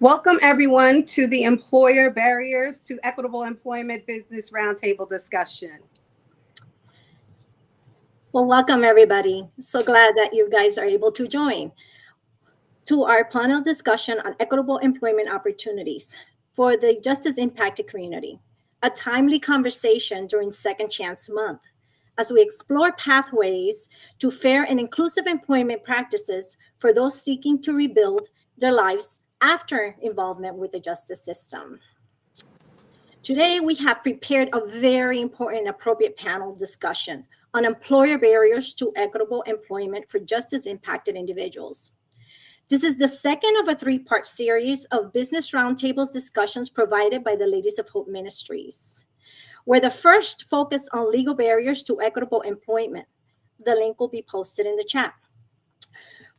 Welcome, everyone, to the Employer Barriers to Equitable Employment Business Roundtable discussion. Well, welcome everybody. So glad that you guys are able to join to our panel discussion on equitable employment opportunities for the justice impacted community, a timely conversation during Second Chance Month as we explore pathways to fair and inclusive employment practices for those seeking to rebuild their lives after involvement with the justice system. Today, we have prepared a very important and appropriate panel discussion on employer barriers to equitable employment for justice impacted individuals. This is the second of a three-part series of business roundtables discussions provided by the Ladies of Hope Ministries, where the first focused on legal barriers to equitable employment. The link will be posted in the chat.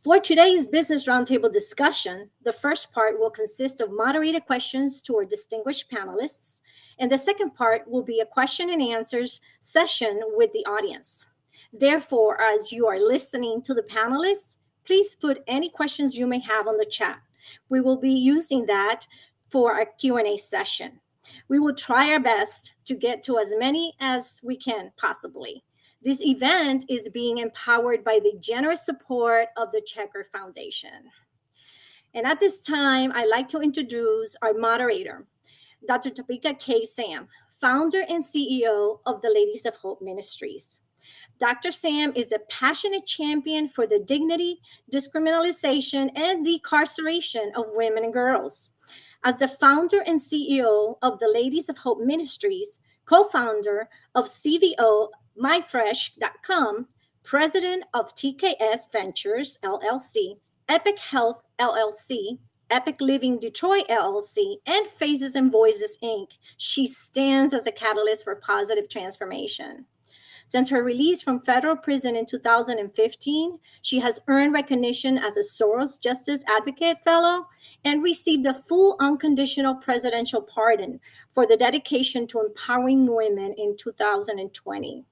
For today's business roundtable discussion, the first part will consist of moderated questions to our distinguished panelists, and the second part will be a question and answers session with the audience. Therefore, as you are listening to the panelists, please put any questions you may have on the chat. We will be using that for our Q&A session. We will try our best to get to as many as we can possibly. This event is being empowered by the generous support of the Checker Foundation. And at this time, I'd like to introduce our moderator, Dr. Topeka K. Sam, founder and CEO of the Ladies of Hope Ministries. Dr. Sam is a passionate champion for the dignity, discriminalization, and decarceration of women and girls. As the founder and CEO of the Ladies of Hope Ministries, co-founder of CVO MyFresh.com, president of TKS Ventures LLC, Epic Health LLC, Epic Living Detroit LLC, and Faces and Voices Inc., she stands as a catalyst for positive transformation. Since her release from federal prison in 2015, she has earned recognition as a Soros Justice Advocate Fellow and received a full unconditional presidential pardon for the dedication to empowering women in 2020.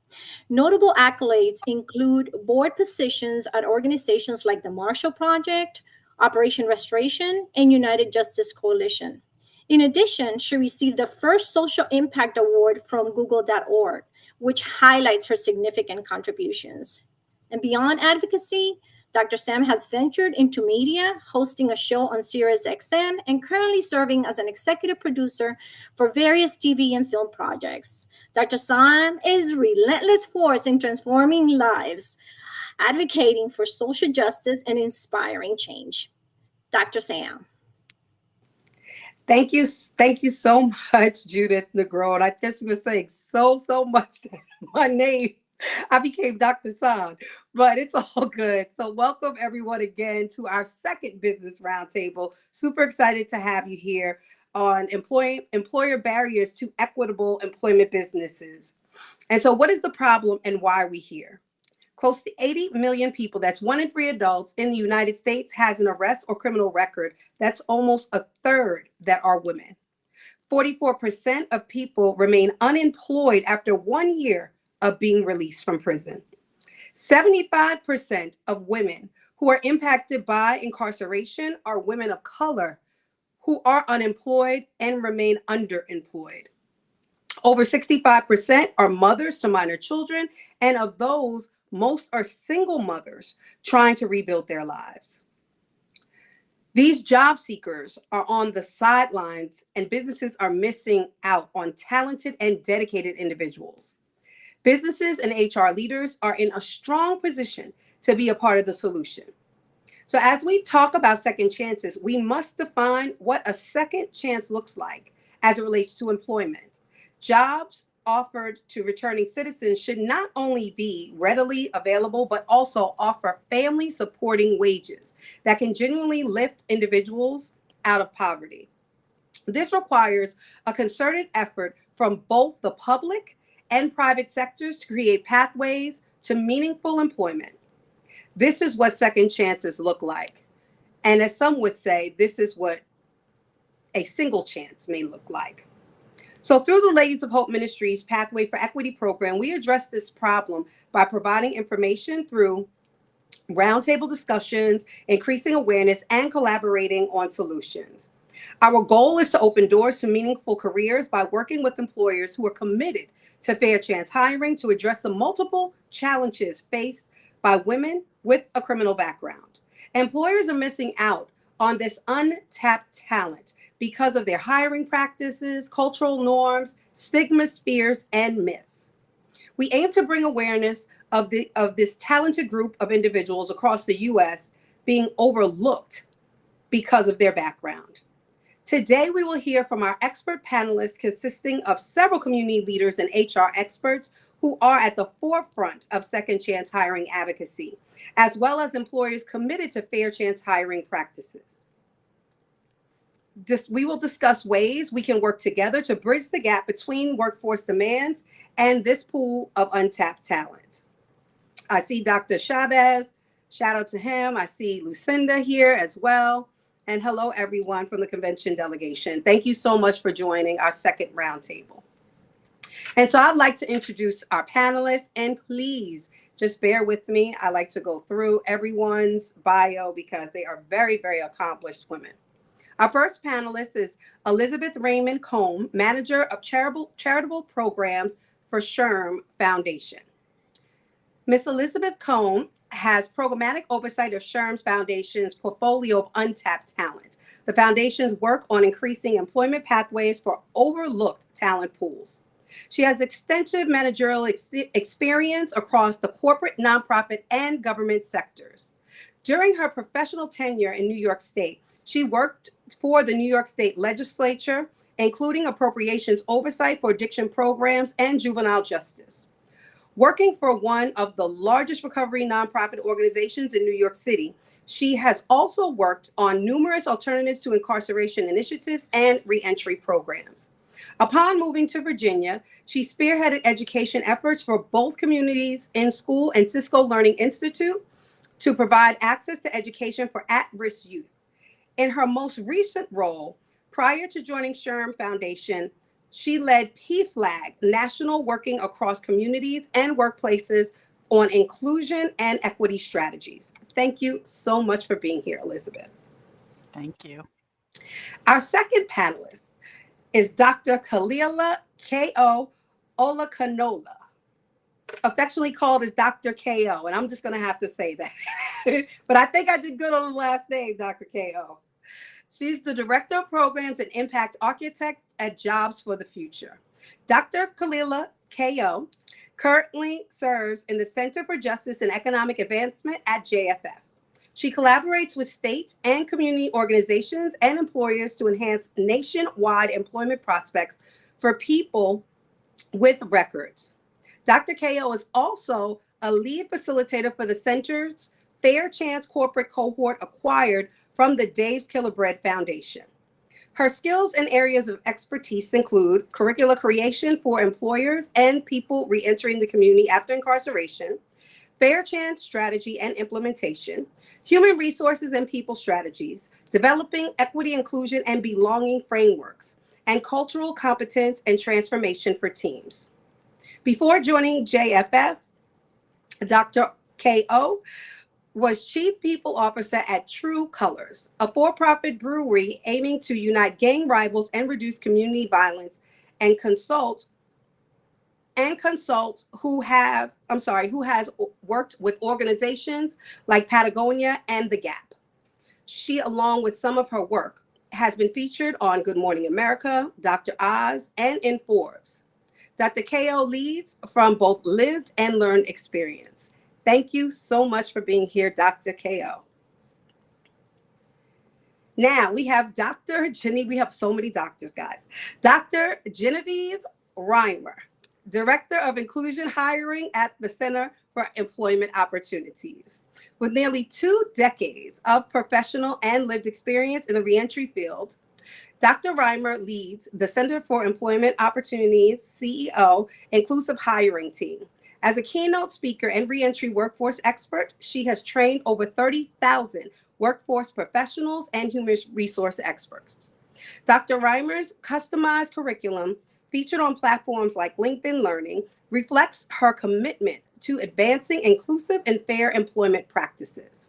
Notable accolades include board positions at organizations like the Marshall Project, Operation Restoration, and United Justice Coalition. In addition, she received the first Social Impact Award from Google.org, which highlights her significant contributions. And beyond advocacy, Dr. Sam has ventured into media, hosting a show on SiriusXM, and currently serving as an executive producer for various TV and film projects. Dr. Sam is a relentless force in transforming lives, advocating for social justice and inspiring change. Dr. Sam. Thank you so much, Judith Negron. I guess you were saying so much that my name, I became Dr. San, but it's all good. So welcome everyone again to our second business roundtable. Super excited to have you here on employer barriers to equitable employment businesses. And so what is the problem and why are we here? Close to 80 million people, that's 1 in 3 adults in the United States, has an arrest or criminal record. That's almost a third that are women. 44% of people remain unemployed after 1 year of being released from prison. 75% of women who are impacted by incarceration are women of color who are unemployed and remain underemployed. Over 65% are mothers to minor children, and of those, most are single mothers trying to rebuild their lives. These job seekers are on the sidelines, and businesses are missing out on talented and dedicated individuals. Businesses and HR leaders are in a strong position to be a part of the solution. So as we talk about second chances, we must define what a second chance looks like as it relates to employment. Jobs offered to returning citizens should not only be readily available, but also offer family supporting wages that can genuinely lift individuals out of poverty. This requires a concerted effort from both the public and private sectors to create pathways to meaningful employment. This is what second chances look like. And as some would say, this is what a single chance may look like. So through the Ladies of Hope Ministries Pathway for Equity program, we address this problem by providing information through roundtable discussions, increasing awareness, and collaborating on solutions. Our goal is to open doors to meaningful careers by working with employers who are committed to fair chance hiring to address the multiple challenges faced by women with a criminal background. Employers are missing out on this untapped talent because of their hiring practices, cultural norms, stigmas, fears, and myths. We aim to bring awareness of this talented group of individuals across the U.S. being overlooked because of their background. Today, we will hear from our expert panelists consisting of several community leaders and HR experts who are at the forefront of second chance hiring advocacy, as well as employers committed to fair chance hiring practices. We will discuss ways we can work together to bridge the gap between workforce demands and this pool of untapped talent. I see Dr. Chavez, shout out to him. I see Lucinda here as well. And hello, everyone from the convention delegation. Thank you so much for joining our second roundtable. And so I'd like to introduce our panelists, and please just bear with me. I like to go through everyone's bio because they are very, very accomplished women. Our first panelist is Elizabeth Raymond Combe, Manager of Charitable Programs for SHRM Foundation. Ms. Elizabeth Combe has programmatic oversight of SHRM Foundation's portfolio of untapped talent. The foundation's work on increasing employment pathways for overlooked talent pools. She has extensive managerial experience across the corporate, nonprofit, and government sectors. During her professional tenure in New York State, she worked for the New York State Legislature, including appropriations oversight for addiction programs and juvenile justice. Working for one of the largest recovery nonprofit organizations in New York City, she has also worked on numerous alternatives to incarceration initiatives and reentry programs. Upon moving to Virginia, she spearheaded education efforts for both communities in school and Cisco Learning Institute to provide access to education for at-risk youth. In her most recent role, prior to joining SHRM Foundation, she led PFLAG, national working across communities and workplaces on inclusion and equity strategies. Thank you so much for being here, Elizabeth. Thank you. Our second panelist is Dr. Kalila K.O. Olakanola, affectionately called as Dr. K.O., and I'm just going to have to say that. But I think I did good on the last name, Dr. K.O. She's the Director of Programs and Impact Architect at Jobs for the Future. Dr. Kalila K.O. currently serves in the Center for Justice and Economic Advancement at JFF. She collaborates with state and community organizations and employers to enhance nationwide employment prospects for people with records. Dr. K.O. is also a lead facilitator for the Center's Fair Chance Corporate Cohort acquired from the Dave's Killer Bread Foundation. Her skills and areas of expertise include curricula creation for employers and people reentering the community after incarceration, fair chance strategy and implementation, human resources and people strategies, developing equity, inclusion, and belonging frameworks, and cultural competence and transformation for teams. Before joining JFF, Dr. K.O. was Chief People Officer at True Colors, a for-profit brewery aiming to unite gang rivals and reduce community violence, and who has worked with organizations like Patagonia and The Gap. She, along with some of her work, has been featured on Good Morning America, Dr. Oz, and in Forbes. Dr. K.O. leads from both lived and learned experience. Thank you so much for being here, Dr. K.O. Now we have we have so many doctors, guys. Dr. Genevieve Reimer, Director of Inclusion Hiring at the Center for Employment Opportunities. With nearly 2 decades of professional and lived experience in the reentry field, Dr. Reimer leads the Center for Employment Opportunities CEO Inclusive Hiring Team. As a keynote speaker and reentry workforce expert, she has trained over 30,000 workforce professionals and human resource experts. Dr. Reimer's customized curriculum, featured on platforms like LinkedIn Learning, reflects her commitment to advancing inclusive and fair employment practices.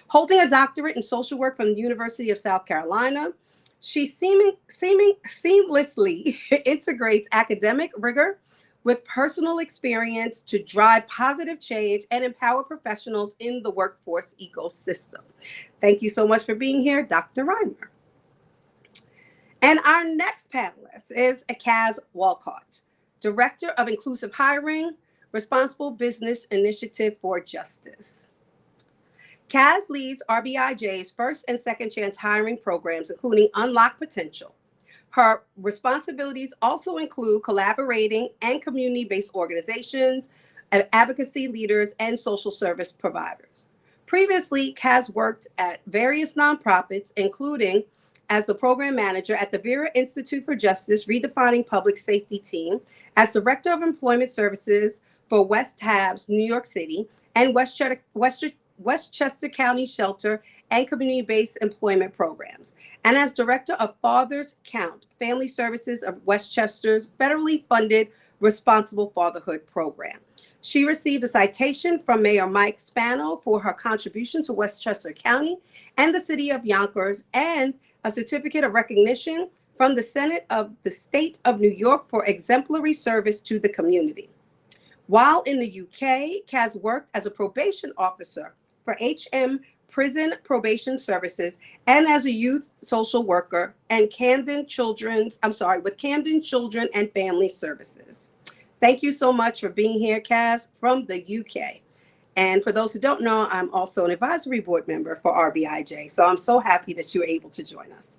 Holding a doctorate in social work from the University of South Carolina, She seamlessly integrates academic rigor with personal experience to drive positive change and empower professionals in the workforce ecosystem. Thank you so much for being here, Dr. Reimer. And our next panelist is Kaz Walcott, Director of Inclusive Hiring, Responsible Business Initiative for Justice. Kaz leads RBIJ's first and second chance hiring programs, including Unlock Potential. Her responsibilities also include collaborating and community-based organizations, advocacy leaders, and social service providers. Previously, Kaz worked at various nonprofits, including as the program manager at the Vera Institute for Justice Redefining Public Safety team, as Director of Employment Services for West Habs, New York City, and Westchester County Shelter and Community-Based Employment Programs, and as Director of Fathers Count, Family Services of Westchester's federally funded Responsible Fatherhood Program. She received a citation from Mayor Mike Spano for her contribution to Westchester County and the City of Yonkers, and a certificate of recognition from the Senate of the State of New York for exemplary service to the community. While in the UK, Kaz worked as a probation officer for HM Prison Probation Services and as a youth social worker and with Camden Children and Family Services. Thank you so much for being here, Kaz, from the UK. And for those who don't know, I'm also an advisory board member for RBIJ. So I'm so happy that you were able to join us.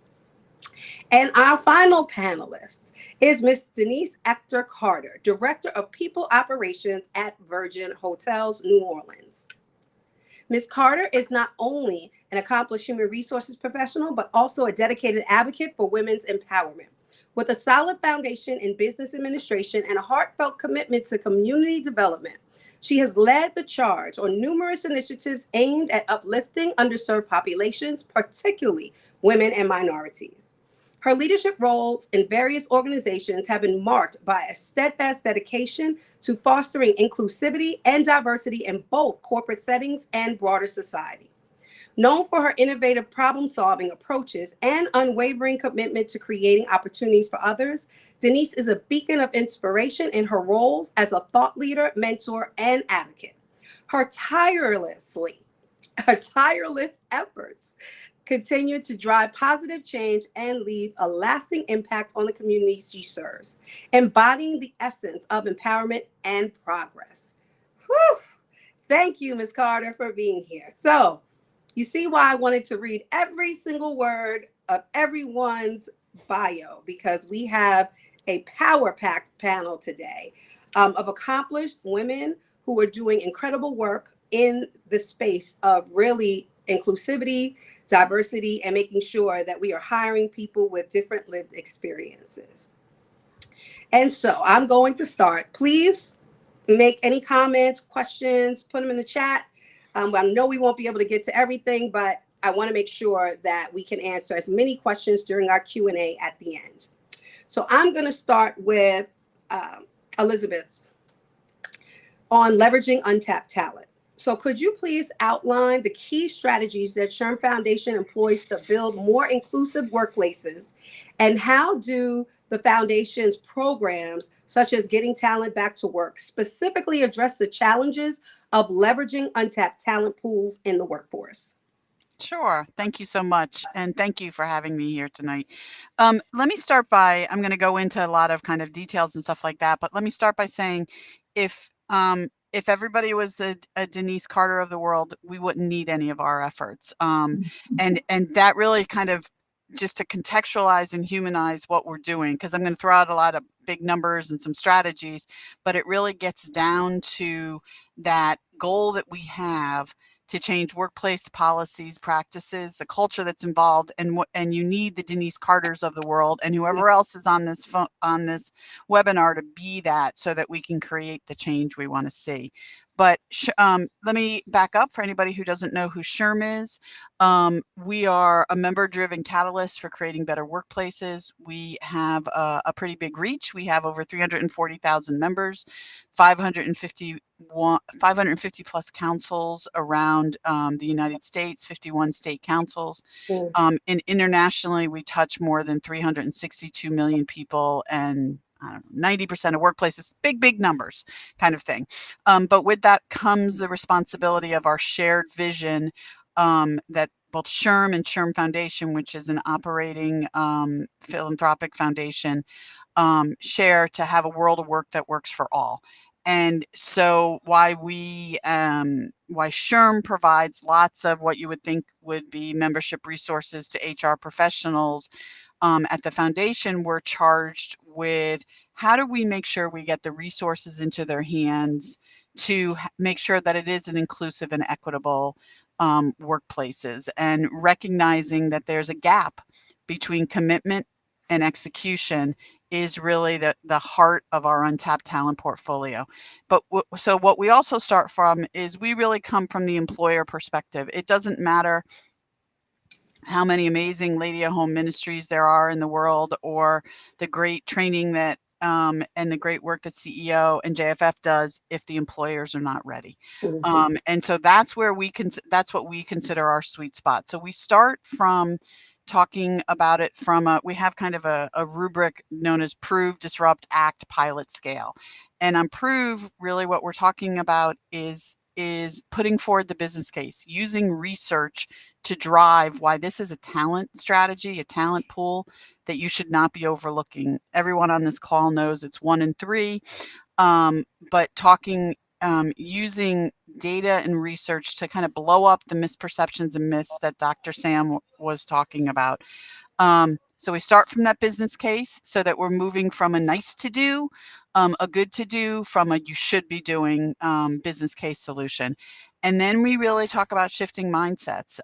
And our final panelist is Ms. Denise Ector Carter, Director of People Operations at Virgin Hotels, New Orleans. Ms. Carter is not only an accomplished human resources professional, but also a dedicated advocate for women's empowerment. With a solid foundation in business administration and a heartfelt commitment to community development, she has led the charge on numerous initiatives aimed at uplifting underserved populations, particularly women and minorities. Her leadership roles in various organizations have been marked by a steadfast dedication to fostering inclusivity and diversity in both corporate settings and broader society. Known for her innovative problem-solving approaches and unwavering commitment to creating opportunities for others, Denise is a beacon of inspiration in her roles as a thought leader, mentor, and advocate. Her tireless efforts continue to drive positive change and leave a lasting impact on the communities she serves, embodying the essence of empowerment and progress. Whew. Thank you, Ms. Carter, for being here. So, you see why I wanted to read every single word of everyone's bio, because we have a power-packed panel today of accomplished women who are doing incredible work in the space of really inclusivity, diversity, and making sure that we are hiring people with different lived experiences. And so I'm going to start. Please make any comments, questions, put them in the chat. I know we won't be able to get to everything, but I want to make sure that we can answer as many questions during our Q&A at the end. So I'm going to start with Elizabeth on leveraging untapped talent. So could you please outline the key strategies that SHRM Foundation employs to build more inclusive workplaces, and how do the foundation's programs, such as Getting Talent Back to Work, specifically address the challenges of leveraging untapped talent pools in the workforce? Sure. Thank you so much. And thank you for having me here tonight. Let me start by, I'm going to go into a lot of kind of details and stuff like that, but let me start by saying if everybody was the Denise Carter of the world, we wouldn't need any of our efforts. And that really kind of just to contextualize and humanize what we're doing, because I'm going to throw out a lot of big numbers and some strategies, but it really gets down to that goal that we have to change workplace policies, practices, the culture that's involved, and you need the Denise Carters of the world and whoever else is on this webinar to be that, so that we can create the change we want to see. But let me back up for anybody who doesn't know who SHRM is. We are a member-driven catalyst for creating better workplaces. We have a pretty big reach. We have over 340,000 members, 550 plus councils around the United States, 51 state councils. Mm. And internationally, we touch more than 362 million people, and I don't know, 90% of workplaces, big numbers kind of thing. But with that comes the responsibility of our shared vision that both SHRM and SHRM Foundation, which is an operating philanthropic foundation, share to have a world of work that works for all. And so why SHRM provides lots of what you would think would be membership resources to HR professionals, at the foundation, we're charged with how do we make sure we get the resources into their hands to make sure that it is an inclusive and equitable workplaces, and recognizing that there's a gap between commitment and execution is really the heart of our untapped talent portfolio. But so what we also start from is we really come from the employer perspective. It doesn't matter how many amazing lady at home ministries there are in the world, or the great training that and the great work that CEO and JFF does if the employers are not ready. And so that's where that's what we consider our sweet spot. So we start from talking about it from we have kind of a rubric known as Prove, Disrupt, Act, Pilot, Scale. And on Prove, really what we're talking about is putting forward the business case, using research to drive why this is a talent strategy, a talent pool that you should not be overlooking. Everyone on this call knows it's 1 in 3, but talking, using data and research to kind of blow up the misperceptions and myths that Dr. Sam was talking about. So we start from that business case so that we're moving from a nice to do, a good to do, from a you should be doing business case solution. And then we really talk about shifting mindsets.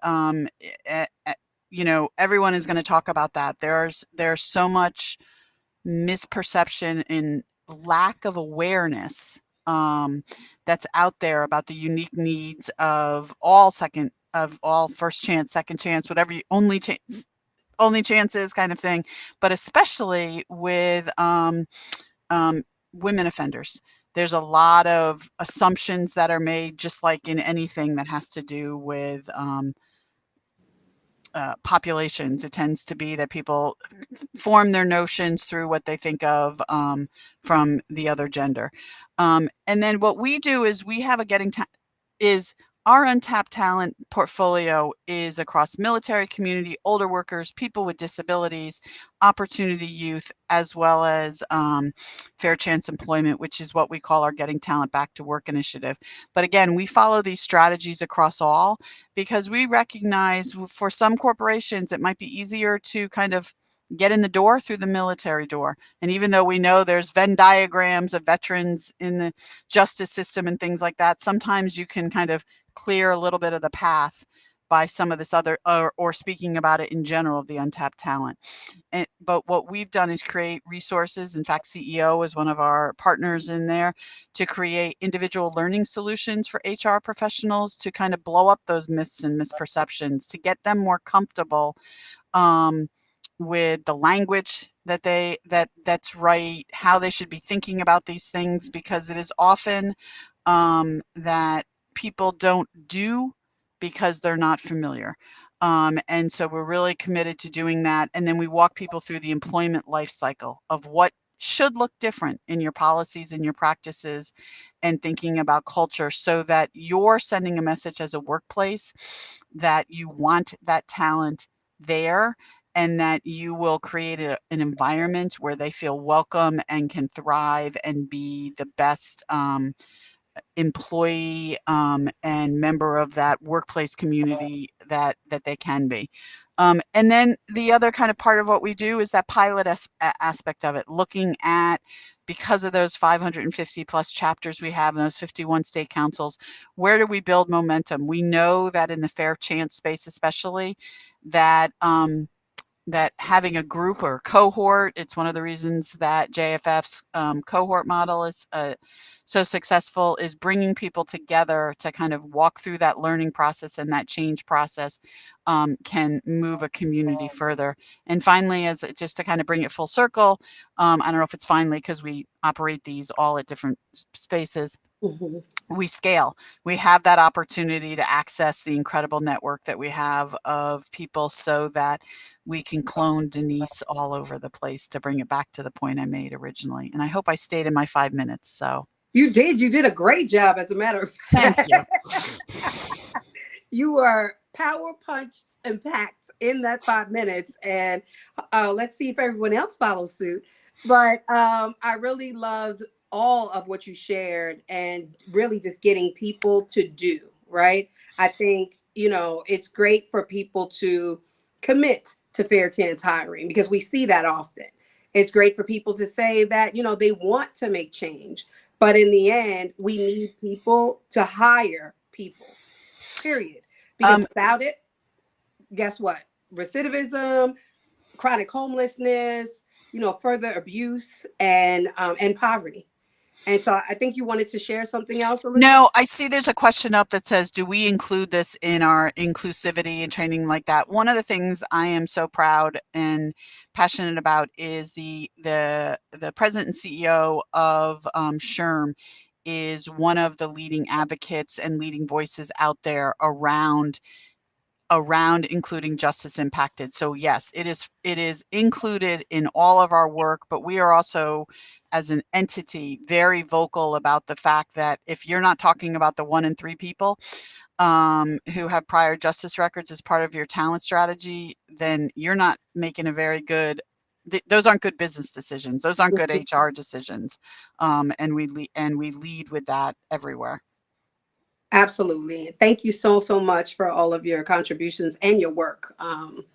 Everyone is going to talk about that. There's so much misperception and lack of awareness that's out there about the unique needs of all first chance, second chance, whatever you only chances kind of thing, but especially with women offenders. There's a lot of assumptions that are made, just like in anything that has to do with populations. It tends to be that people form their notions through what they think of from the other gender. And then what we do is we have our untapped talent portfolio is across military, community, older workers, people with disabilities, opportunity youth, as well as fair chance employment, which is what we call our Getting Talent Back to Work initiative. But again, we follow these strategies across all because we recognize for some corporations, it might be easier to kind of get in the door through the military door. And even though we know there's Venn diagrams of veterans in the justice system and things like that, sometimes you can kind of clear a little bit of the path by some of this other, or speaking about it in general, of the untapped talent. But what we've done is create resources. In fact, CEO is one of our partners in there, to create individual learning solutions for HR professionals to kind of blow up those myths and misperceptions, to get them more comfortable with the language that's right, how they should be thinking about these things, because it is often that people don't do because they're not familiar. And so we're really committed to doing that. And then we walk people through the employment life cycle of what should look different in your policies and your practices, and thinking about culture, so that you're sending a message as a workplace that you want that talent there, and that you will create an environment where they feel welcome and can thrive and be the best employee and member of that workplace community that they can be. And then the other kind of part of what we do is that pilot aspect of it, looking at, because of those 550 plus chapters we have in those 51 state councils, where do we build momentum? We know that in the fair chance space, especially, that that having a group or cohort, it's one of the reasons that JFF's cohort model is so successful, is bringing people together to kind of walk through that learning process and that change process can move a community further. And finally, as just to kind of bring it full circle, I don't know if it's finally because we operate these all at different spaces. Mm-hmm. We scale. We have that opportunity to access the incredible network that we have of people so that we can clone Denise all over the place, to bring it back to the point I made originally. And I hope I stayed in my 5 minutes. So You did a great job, as a matter of thank fact. you. You were power punched and packed in that 5 minutes. And let's see if everyone else follows suit. But I really loved all of what you shared, and really just getting people to do, right? I think, it's great for people to commit to fair chance hiring, because we see that often. It's great for people to say that, they want to make change. But in the end, we need people to hire people, period. Because without it, guess what? Recidivism, chronic homelessness, further abuse, and poverty. And so I think you wanted to share something else, Elizabeth? No, I see there's a question up that says, do we include this in our inclusivity and training like that? One of the things I am so proud and passionate about is the president and CEO of SHRM is one of the leading advocates and leading voices out there around including justice impacted. So yes, it is included in all of our work, but we are also, as an entity, very vocal about the fact that if you're not talking about the 1 in 3 people who have prior justice records as part of your talent strategy, then you're not making a very good, those aren't good business decisions. Those aren't good HR decisions. And we lead with that everywhere. Absolutely. Thank you so, so much for all of your contributions and your work. And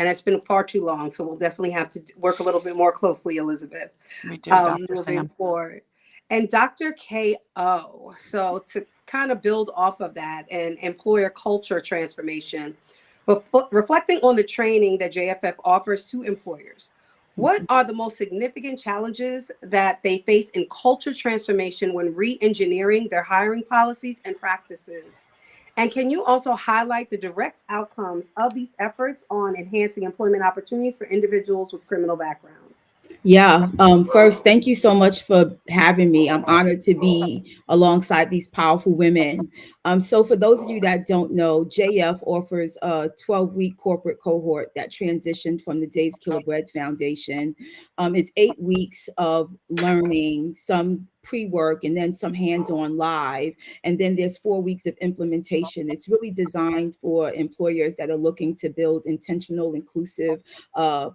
it's been far too long, so we'll definitely have to work a little bit more closely, Elizabeth, We do, Dr. moving Sam. forward. And Dr. K.O., so to kind of build off of that and employer culture transformation, reflecting on the training that JFF offers to employers, what are the most significant challenges that they face in culture transformation when re-engineering their hiring policies and practices? And can you also highlight the direct outcomes of these efforts on enhancing employment opportunities for individuals with criminal backgrounds? Yeah. First, thank you so much for having me. I'm honored to be alongside these powerful women. So for those of you that don't know, JF offers a 12-week corporate cohort that transitioned from the Dave's Killer Bread Foundation. It's 8 weeks of learning, some pre-work and then some hands-on live. And then there's 4 weeks of implementation. It's really designed for employers that are looking to build intentional, inclusive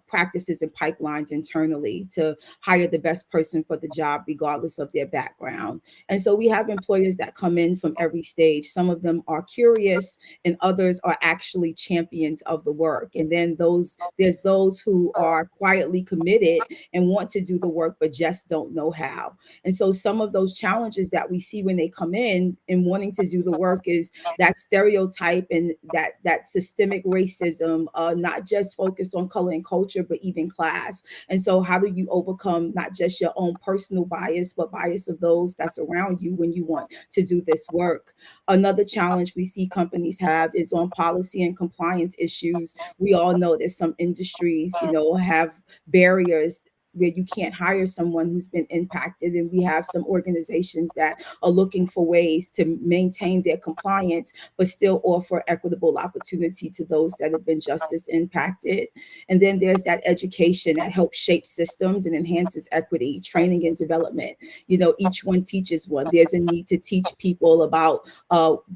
practices and pipelines internally to hire the best person for the job, regardless of their background. And so we have employers that come in from every stage. Some of them are curious and others are actually champions of the work. And then there's those who are quietly committed and want to do the work, but just don't know how. And so some of those challenges that we see when they come in and wanting to do the work is that stereotype and that systemic racism, not just focused on color and culture, but even class. And so how do you overcome not just your own personal bias, but bias of those that's around you when you want to do this work? Another challenge we see companies have is on policy and compliance issues. We all know that some industries, have barriers where you can't hire someone who's been impacted. And we have some organizations that are looking for ways to maintain their compliance, but still offer equitable opportunity to those that have been justice impacted. And then there's that education that helps shape systems and enhances equity, training and development. Each one teaches one. There's a need to teach people about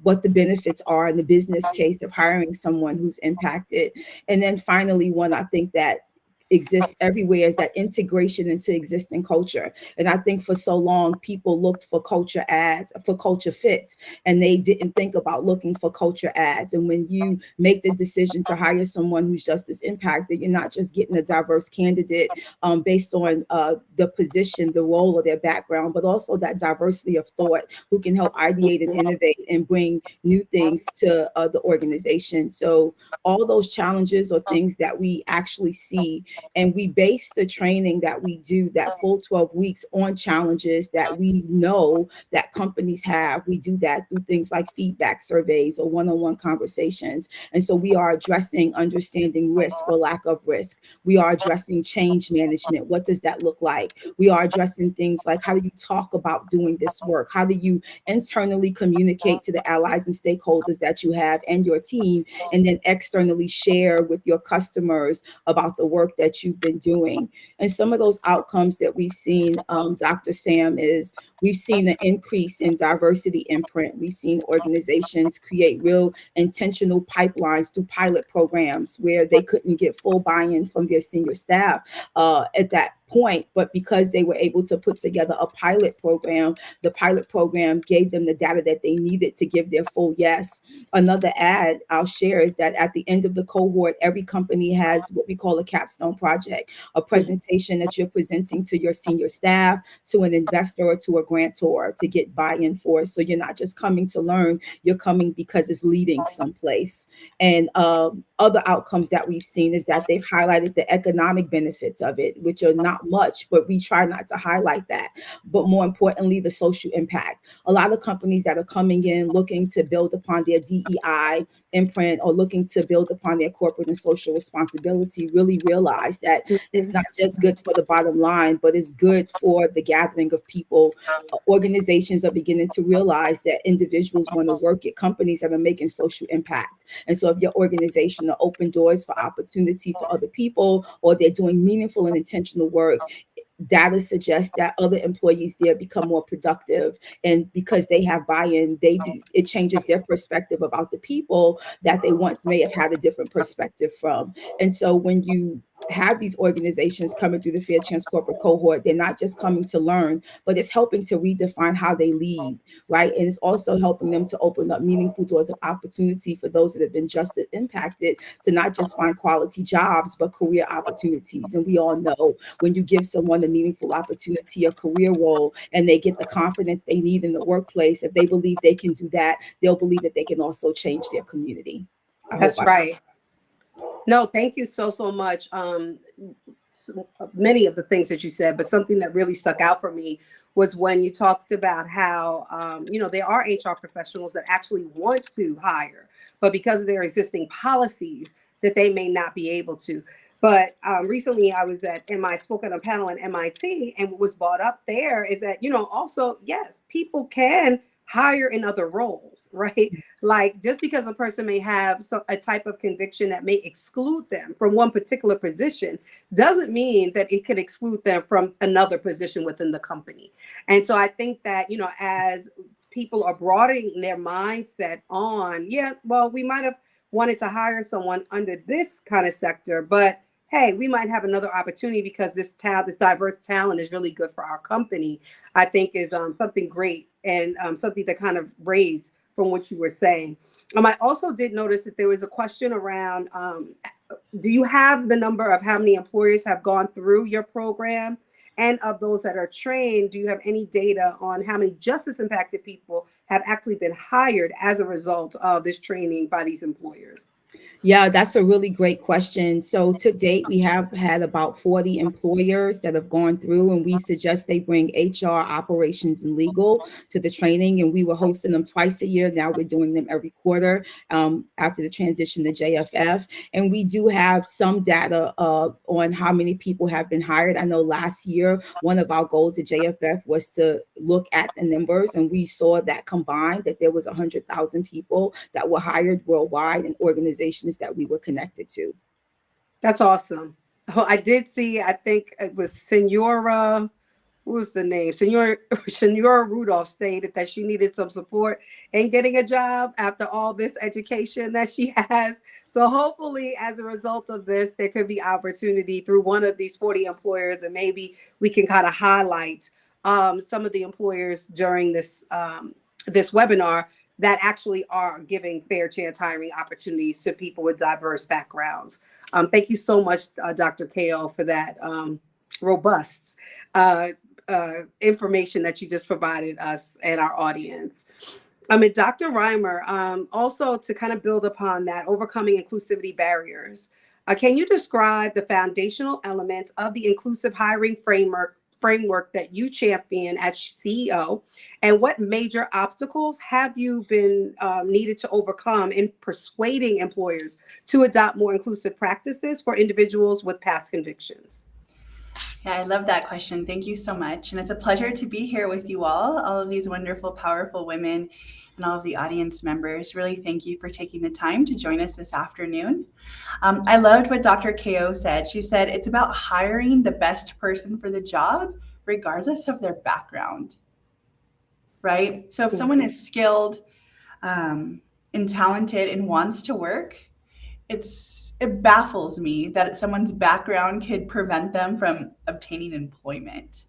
what the benefits are in the business case of hiring someone who's impacted. And then finally, one I think that exists everywhere is that integration into existing culture. And I think for so long, people looked for culture ads, for culture fits, and they didn't think about looking for culture ads. And when you make the decision to hire someone who's justice impacted, you're not just getting a diverse candidate based on the position, the role, or their background, but also that diversity of thought who can help ideate and innovate and bring new things to the organization. So all those challenges are things that we actually see, and we base the training that we do, that full 12 weeks, on challenges that we know that companies have. We do that through things like feedback surveys or one-on-one conversations. And so we are addressing understanding risk or lack of risk. We are addressing change management. What does that look like? We are addressing things like, how do you talk about doing this work? How do you internally communicate to the allies and stakeholders that you have and your team, and then externally share with your customers about the work that you've been doing? And some of those outcomes that we've seen, Dr. Sam, is we've seen an increase in diversity imprint. We've seen organizations create real intentional pipelines through pilot programs where they couldn't get full buy-in from their senior staff at that point, but because they were able to put together a pilot program, the pilot program gave them the data that they needed to give their full yes. Another ad I'll share is that at the end of the cohort, every company has what we call a capstone project, a presentation that you're presenting to your senior staff, to an investor, or to a grantor to get buy-in for. So you're not just coming to learn, you're coming because it's leading someplace. And other outcomes that we've seen is that they've highlighted the economic benefits of it, which are not much, but we try not to highlight that. But more importantly, the social impact. A lot of companies that are coming in looking to build upon their DEI imprint or looking to build upon their corporate and social responsibility really realize that it's not just good for the bottom line, but it's good for the gathering of people. Organizations are beginning to realize that individuals want to work at companies that are making social impact. And so if your organization are open doors for opportunity for other people, or they're doing meaningful and intentional work, data suggests that other employees there become more productive, and because they have buy-in, it changes their perspective about the people that they once may have had a different perspective from. And so when you have these organizations coming through the Fair Chance Corporate Cohort, they're not just coming to learn, but it's helping to redefine how they lead, right? And it's also helping them to open up meaningful doors of opportunity for those that have been just impacted to not just find quality jobs, but career opportunities. And we all know when you give someone a meaningful opportunity, a career role, and they get the confidence they need in the workplace, if they believe they can do that, they'll believe that they can also change their community. That's right. No, thank you so much. Many of the things that you said, but something that really stuck out for me was when you talked about how, there are HR professionals that actually want to hire, but because of their existing policies, that they may not be able to. But recently I was spoke at a panel at MIT, and what was brought up there is that, also, yes, people can hire in other roles, right? Like, just because a person may have a type of conviction that may exclude them from one particular position doesn't mean that it could exclude them from another position within the company. And so I think that, as people are broadening their mindset on, we might have wanted to hire someone under this kind of sector, but hey, we might have another opportunity because this diverse talent is really good for our company, I think is something great, and something that kind of raised from what you were saying. I also did notice that there was a question around, do you have the number of how many employers have gone through your program? And of those that are trained, do you have any data on how many justice impacted people have actually been hired as a result of this training by these employers? Yeah, that's a really great question. So to date, we have had about 40 employers that have gone through, and we suggest they bring HR, operations, and legal to the training. And we were hosting them twice a year. Now we're doing them every quarter after the transition to JFF. And we do have some data on how many people have been hired. I know last year, one of our goals at JFF was to look at the numbers, and we saw that combined that there was 100,000 people that were hired worldwide in organizations that we were connected to. That's awesome. Oh, I did see, I think it was Senora what was the name? Senora Rudolph stated that she needed some support in getting a job after all this education that she has. So hopefully, as a result of this, there could be opportunity through one of these 40 employers, and maybe we can kind of highlight some of the employers during this webinar that actually are giving fair chance hiring opportunities to people with diverse backgrounds. Thank you so much, Dr. Ko, for that robust information that you just provided us and our audience. And Dr. Reimer, also to kind of build upon that, overcoming inclusivity barriers. Can you describe the foundational elements of the inclusive hiring framework that you champion as CEO, and what major obstacles have you been needed to overcome in persuading employers to adopt more inclusive practices for individuals with past convictions? Yeah, I love that question. Thank you so much. And it's a pleasure to be here with you all of these wonderful, powerful women and all of the audience members. Really thank you for taking the time to join us this afternoon. I loved what Dr. Ko said. She said, it's about hiring the best person for the job, regardless of their background, right? So if someone is skilled and talented and wants to work, it baffles me that someone's background could prevent them from obtaining employment.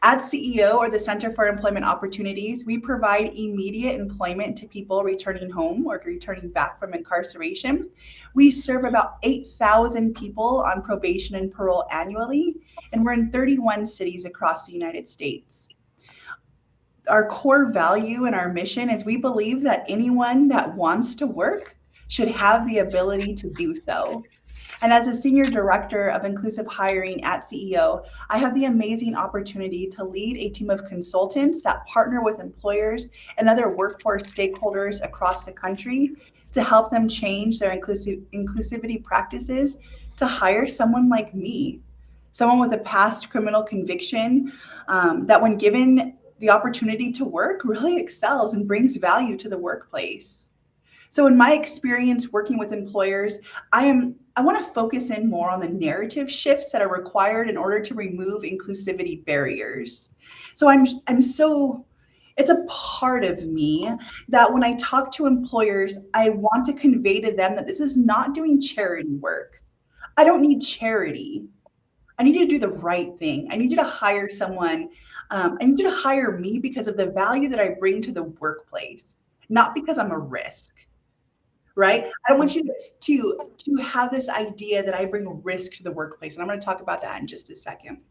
At CEO, or the Center for Employment Opportunities, we provide immediate employment to people returning home or returning back from incarceration. We serve about 8,000 people on probation and parole annually, and we're in 31 cities across the United States. Our core value and our mission is we believe that anyone that wants to work should have the ability to do so. And as a senior director of inclusive hiring at CEO, I have the amazing opportunity to lead a team of consultants that partner with employers and other workforce stakeholders across the country to help them change their inclusivity practices to hire someone like me, someone with a past criminal conviction that when given the opportunity to work really excels and brings value to the workplace. So in my experience working with employers, I want to focus in more on the narrative shifts that are required in order to remove inclusivity barriers. So it's a part of me that when I talk to employers, I want to convey to them that this is not doing charity work. I don't need charity. I need you to do the right thing. I need you to hire someone. I need you to hire me because of the value that I bring to the workplace, not because I'm a risk. Right? I don't want you to have this idea that I bring risk to the workplace. And I'm going to talk about that in just a second.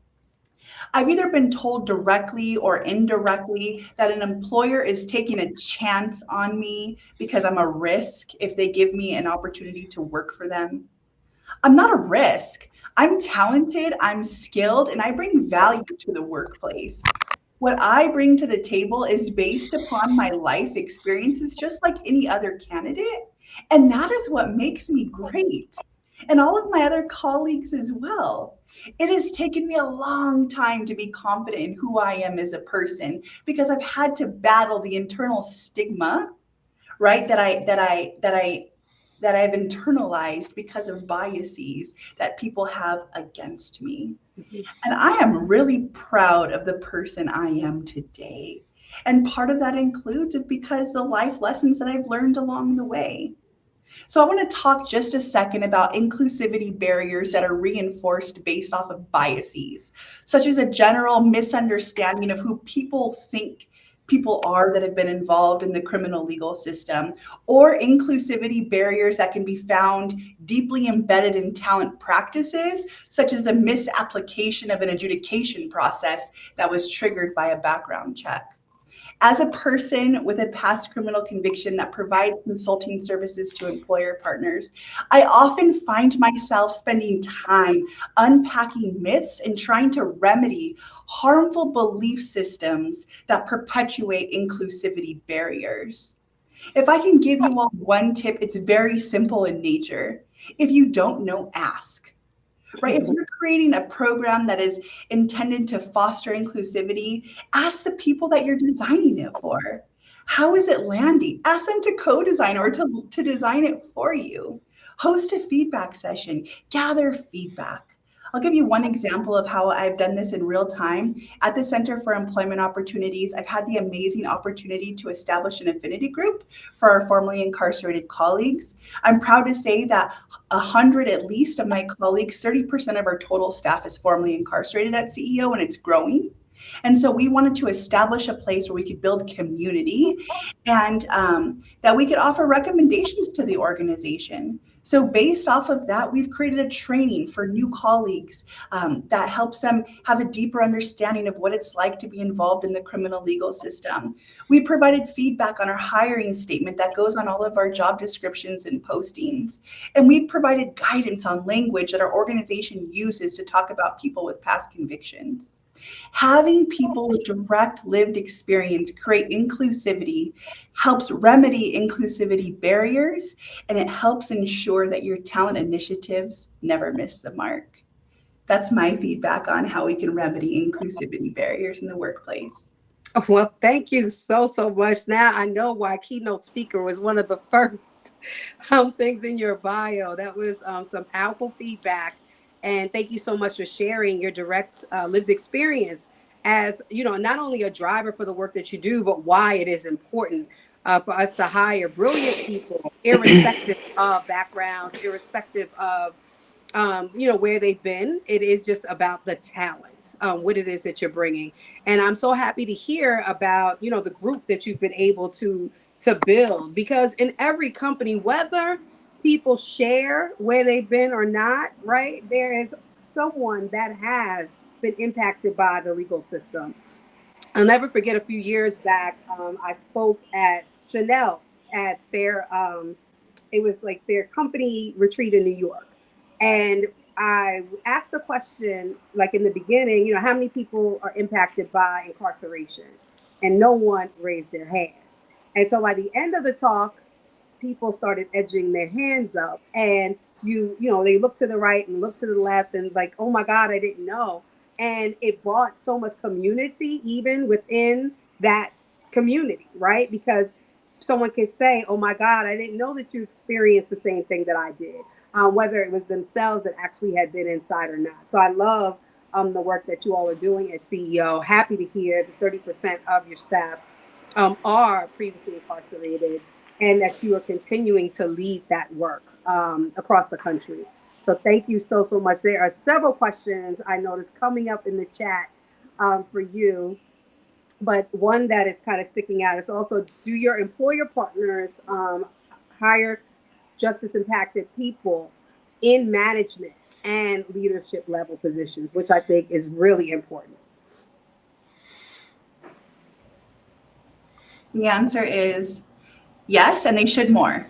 I've either been told directly or indirectly that an employer is taking a chance on me because I'm a risk if they give me an opportunity to work for them. I'm not a risk. I'm talented, I'm skilled, and I bring value to the workplace. What I bring to the table is based upon my life experiences, just like any other candidate. And that is what makes me great. And all of my other colleagues as well. It has taken me a long time to be confident in who I am as a person because I've had to battle the internal stigma, right? That I've internalized because of biases that people have against me. And I am really proud of the person I am today. And part of that includes because the life lessons that I've learned along the way. So I want to talk just a second about inclusivity barriers that are reinforced based off of biases, such as a general misunderstanding of who people think people are that have been involved in the criminal legal system, or inclusivity barriers that can be found deeply embedded in talent practices, such as a misapplication of an adjudication process that was triggered by a background check. As a person with a past criminal conviction that provides consulting services to employer partners, I often find myself spending time unpacking myths and trying to remedy harmful belief systems that perpetuate inclusivity barriers. If I can give you all one tip, it's very simple in nature. If you don't know, ask. Right? If you're creating a program that is intended to foster inclusivity, ask the people that you're designing it for. How is it landing? Ask them to co-design or to design it for you. Host a feedback session, gather feedback. I'll give you one example of how I've done this in real time. At the Center for Employment Opportunities, I've had the amazing opportunity to establish an affinity group for our formerly incarcerated colleagues. I'm proud to say that 100 at least of my colleagues, 30% of our total staff is formerly incarcerated at CEO, and it's growing. And so we wanted to establish a place where we could build community and that we could offer recommendations to the organization. So based off of that, we've created a training for new colleagues that helps them have a deeper understanding of what it's like to be involved in the criminal legal system. We provided feedback on our hiring statement that goes on all of our job descriptions and postings. And we provided guidance on language that our organization uses to talk about people with past convictions. Having people with direct lived experience create inclusivity helps remedy inclusivity barriers, and it helps ensure that your talent initiatives never miss the mark. That's my feedback on how we can remedy inclusivity barriers in the workplace. Well, thank you so much. Now I know why keynote speaker was one of the first things in your bio. That was some powerful feedback. And thank you so much for sharing your direct lived experience as, you know, not only a driver for the work that you do, but why it is important for us to hire brilliant people, irrespective of backgrounds, irrespective of you know, where they've been. It is just about the talent, what it is that you're bringing. And I'm so happy to hear about, you know, the group that you've been able to build, because in every company, whether people share where they've been or not, right, there is someone that has been impacted by the legal system. I'll never forget a few years back, I spoke at Chanel at their it was like their company retreat in New York. And I asked the question, like in the beginning, you know, how many people are impacted by incarceration? And no one raised their hands. And so by the end of the talk, people started edging their hands up. And you know, they look to the right and look to the left and like, oh my God, I didn't know. And it brought so much community, even within that community, right? Because someone could say, oh my God, I didn't know that you experienced the same thing that I did, whether it was themselves that actually had been inside or not. So I love the work that you all are doing at CEO. Happy to hear that 30% of your staff are previously incarcerated and that you are continuing to lead that work across the country. So thank you so much. There are several questions I noticed coming up in the chat for you. But one that is kind of sticking out is also, do your employer partners hire justice impacted people in management and leadership level positions, which I think is really important? The answer is yes, and they should more.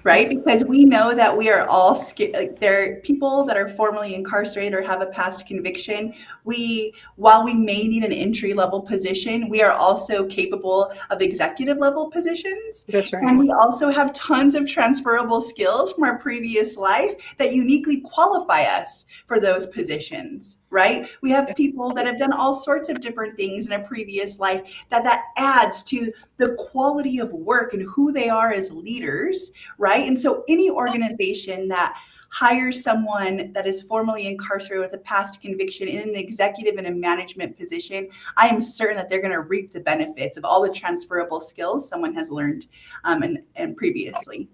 Right? Because we know that we are all like, there are people that are formerly incarcerated or have a past conviction. While we may need an entry level position, we are also capable of executive level positions. That's right. And we also have tons of transferable skills from our previous life that uniquely qualify us for those positions. Right? We have people that have done all sorts of different things in a previous life that adds to the quality of work and who they are as leaders, right? And so any organization that hires someone that is formerly incarcerated with a past conviction in an executive and a management position, I am certain that they're going to reap the benefits of all the transferable skills someone has learned and previously.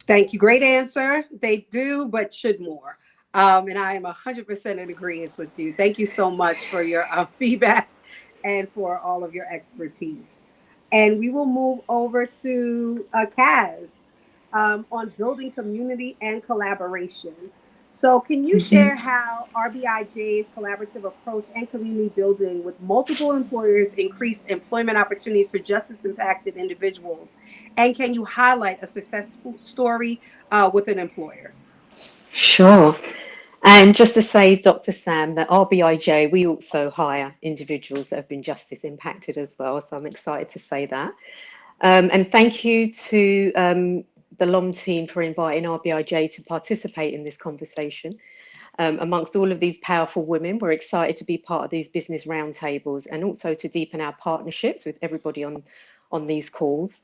Thank you. Great answer. They do, but should more. And I am 100% in agreement with you. Thank you so much for your feedback and for all of your expertise. And we will move over to Kaz on building community and collaboration. So can you share how RBIJ's collaborative approach and community building with multiple employers increased employment opportunities for justice impacted individuals? And can you highlight a successful story with an employer? Sure. And just to say, Dr. Sam, that RBIJ, we also hire individuals that have been justice impacted as well. So I'm excited to say that. And thank you to the LOM team for inviting RBIJ to participate in this conversation. Amongst all of these powerful women, we're excited to be part of these business roundtables and also to deepen our partnerships with everybody on these calls.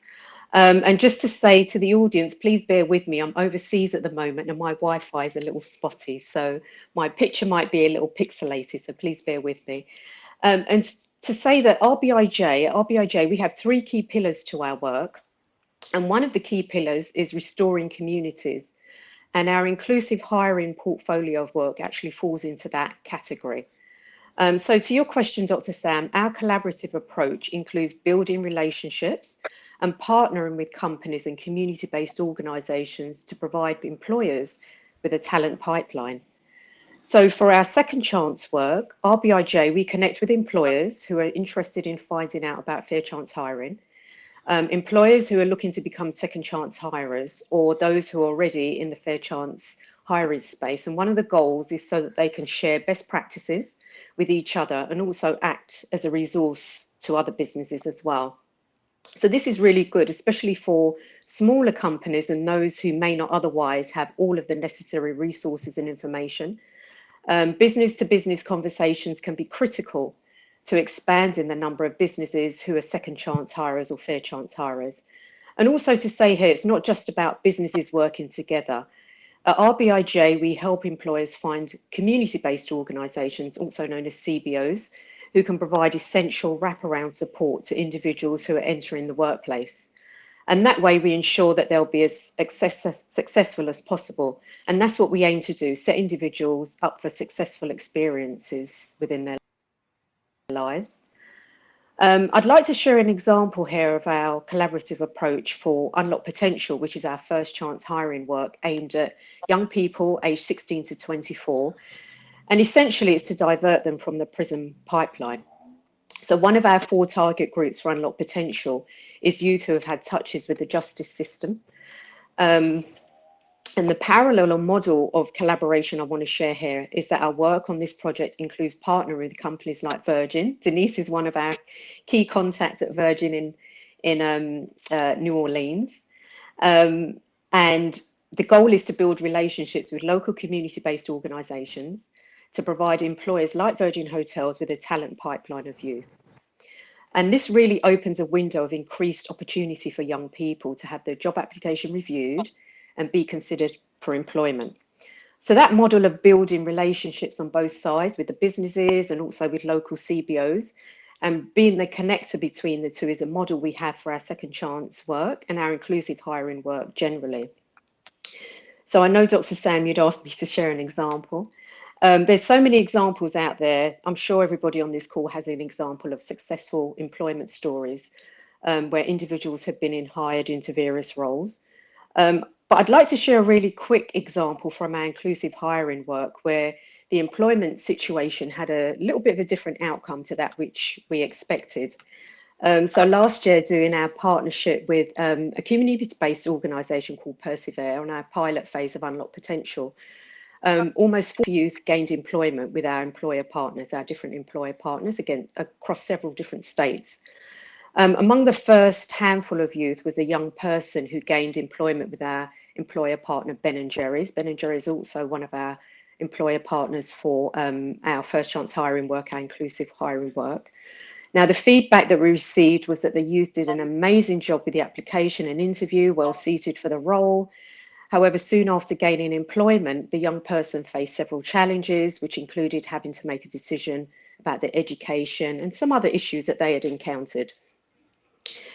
And just to say to the audience, please bear with me. I'm overseas at the moment and my Wi-Fi is a little spotty, so my picture might be a little pixelated, so please bear with me. And to say that RBIJ, we have 3 key pillars to our work. And one of the key pillars is restoring communities. And our inclusive hiring portfolio of work actually falls into that category. So to your question, Dr. Sam, our collaborative approach includes building relationships and partnering with companies and community-based organisations to provide employers with a talent pipeline. So for our second chance work, RBIJ, we connect with employers who are interested in finding out about fair chance hiring, employers who are looking to become second chance hirers, or those who are already in the fair chance hiring space. And one of the goals is so that they can share best practices with each other and also act as a resource to other businesses as well. So this is really good, especially for smaller companies and those who may not otherwise have all of the necessary resources and information. Business to business conversations can be critical to expanding the number of businesses who are second chance hirers or fair chance hirers. And also to say here, it's not just about businesses working together. At RBIJ, we help employers find community-based organisations, also known as CBOs, who can provide essential wraparound support to individuals who are entering the workplace. And that way we ensure that they'll be as successful as possible. And that's what we aim to do, set individuals up for successful experiences within their lives. I'd like to share an example here of our collaborative approach for Unlock Potential, which is our first chance hiring work aimed at young people aged 16 to 24. And essentially it's to divert them from the prison pipeline. So one of our 4 target groups for Unlock Potential is youth who have had touches with the justice system. And the parallel or model of collaboration I want to share here is that our work on this project includes partnering with companies like Virgin. Denise is one of our key contacts at Virgin in New Orleans. And the goal is to build relationships with local community-based organisations to provide employers like Virgin Hotels with a talent pipeline of youth. And this really opens a window of increased opportunity for young people to have their job application reviewed and be considered for employment. So that model of building relationships on both sides with the businesses and also with local CBOs and being the connector between the two is a model we have for our second chance work and our inclusive hiring work generally. So I know, Dr. Sam, you'd asked me to share an example. There's so many examples out there. I'm sure everybody on this call has an example of successful employment stories where individuals have been hired into various roles. But I'd like to share a really quick example from our inclusive hiring work where the employment situation had a little bit of a different outcome to that which we expected. So last year, doing our partnership with a community-based organisation called Persevere on our pilot phase of Unlock Potential, almost 40 youth gained employment with our employer partners, our different employer partners, again, across several different states. Among the first handful of youth was a young person who gained employment with our employer partner, Ben & Jerry's. Ben & Jerry's is also one of our employer partners for our first chance hiring work, our inclusive hiring work. Now, the feedback that we received was that the youth did an amazing job with the application and interview, well suited for the role. However, soon after gaining employment, the young person faced several challenges, which included having to make a decision about their education and some other issues that they had encountered.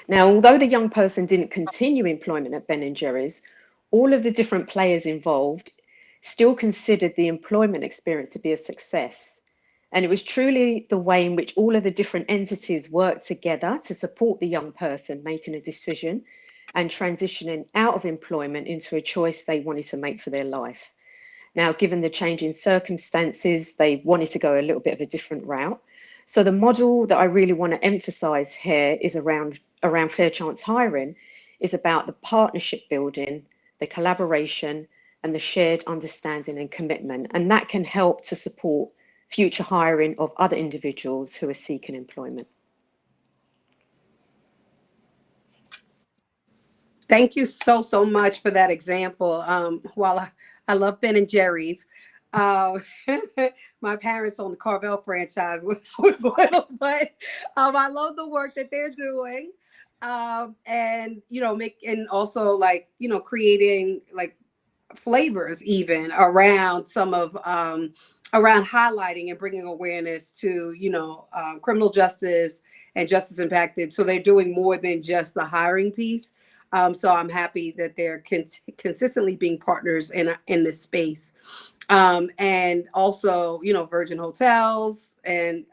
Now, although the young person didn't continue employment at Ben & Jerry's, all of the different players involved still considered the employment experience to be a success. And it was truly the way in which all of the different entities worked together to support the young person making a decision and transitioning out of employment into a choice they wanted to make for their life. Now, given the changing circumstances, they wanted to go a little bit of a different route. So the model that I really want to emphasize here is around fair chance hiring is about the partnership building, the collaboration and the shared understanding and commitment. And that can help to support future hiring of other individuals who are seeking employment. Thank you so much for that example. While I love Ben and Jerry's, my parents owned the Carvel franchise when I was little, but I love the work that they're doing. and and also like creating like flavors even around some of around highlighting and bringing awareness to criminal justice and justice impacted. So they're doing more than just the hiring piece. So I'm happy that they're consistently being partners in this space. And also, Virgin Hotels, and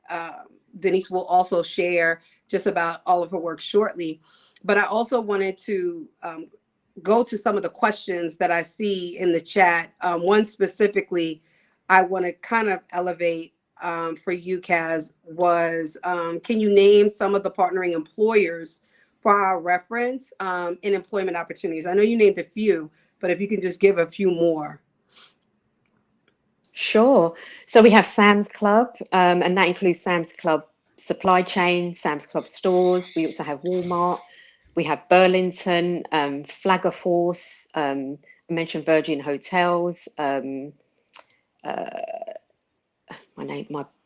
Denise will also share just about all of her work shortly. But I also wanted to go to some of the questions that I see in the chat. One specifically, I want to kind of elevate for you, Kaz, was can you name some of the partnering employers for our reference in employment opportunities? I know you named a few, but if you can just give a few more. Sure. So we have Sam's Club, and that includes Sam's Club supply chain, Sam's Club stores. We also have Walmart. We have Burlington, Flagger Force. I mentioned Virgin Hotels. My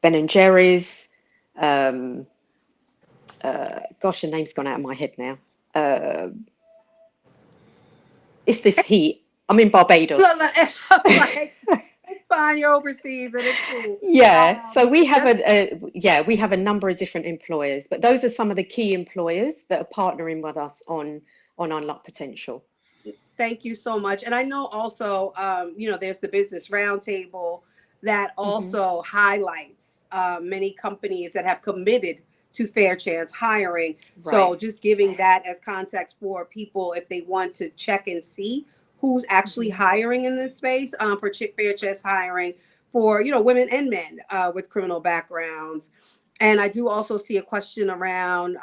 Ben and Jerry's. Gosh, the name's gone out of my head now. It's this heat. I'm in Barbados. It's fine. You're overseas, and it's cool. Yeah. So we have we have a number of different employers, but those are some of the key employers that are partnering with us on Unlock Potential. Thank you so much. And I know also, there's the Business Roundtable that also highlights many companies that have committed to fair chance hiring. Right. So just giving that as context for people if they want to check and see who's actually hiring in this space for fair chance hiring for, women and men with criminal backgrounds. And I do also see a question around,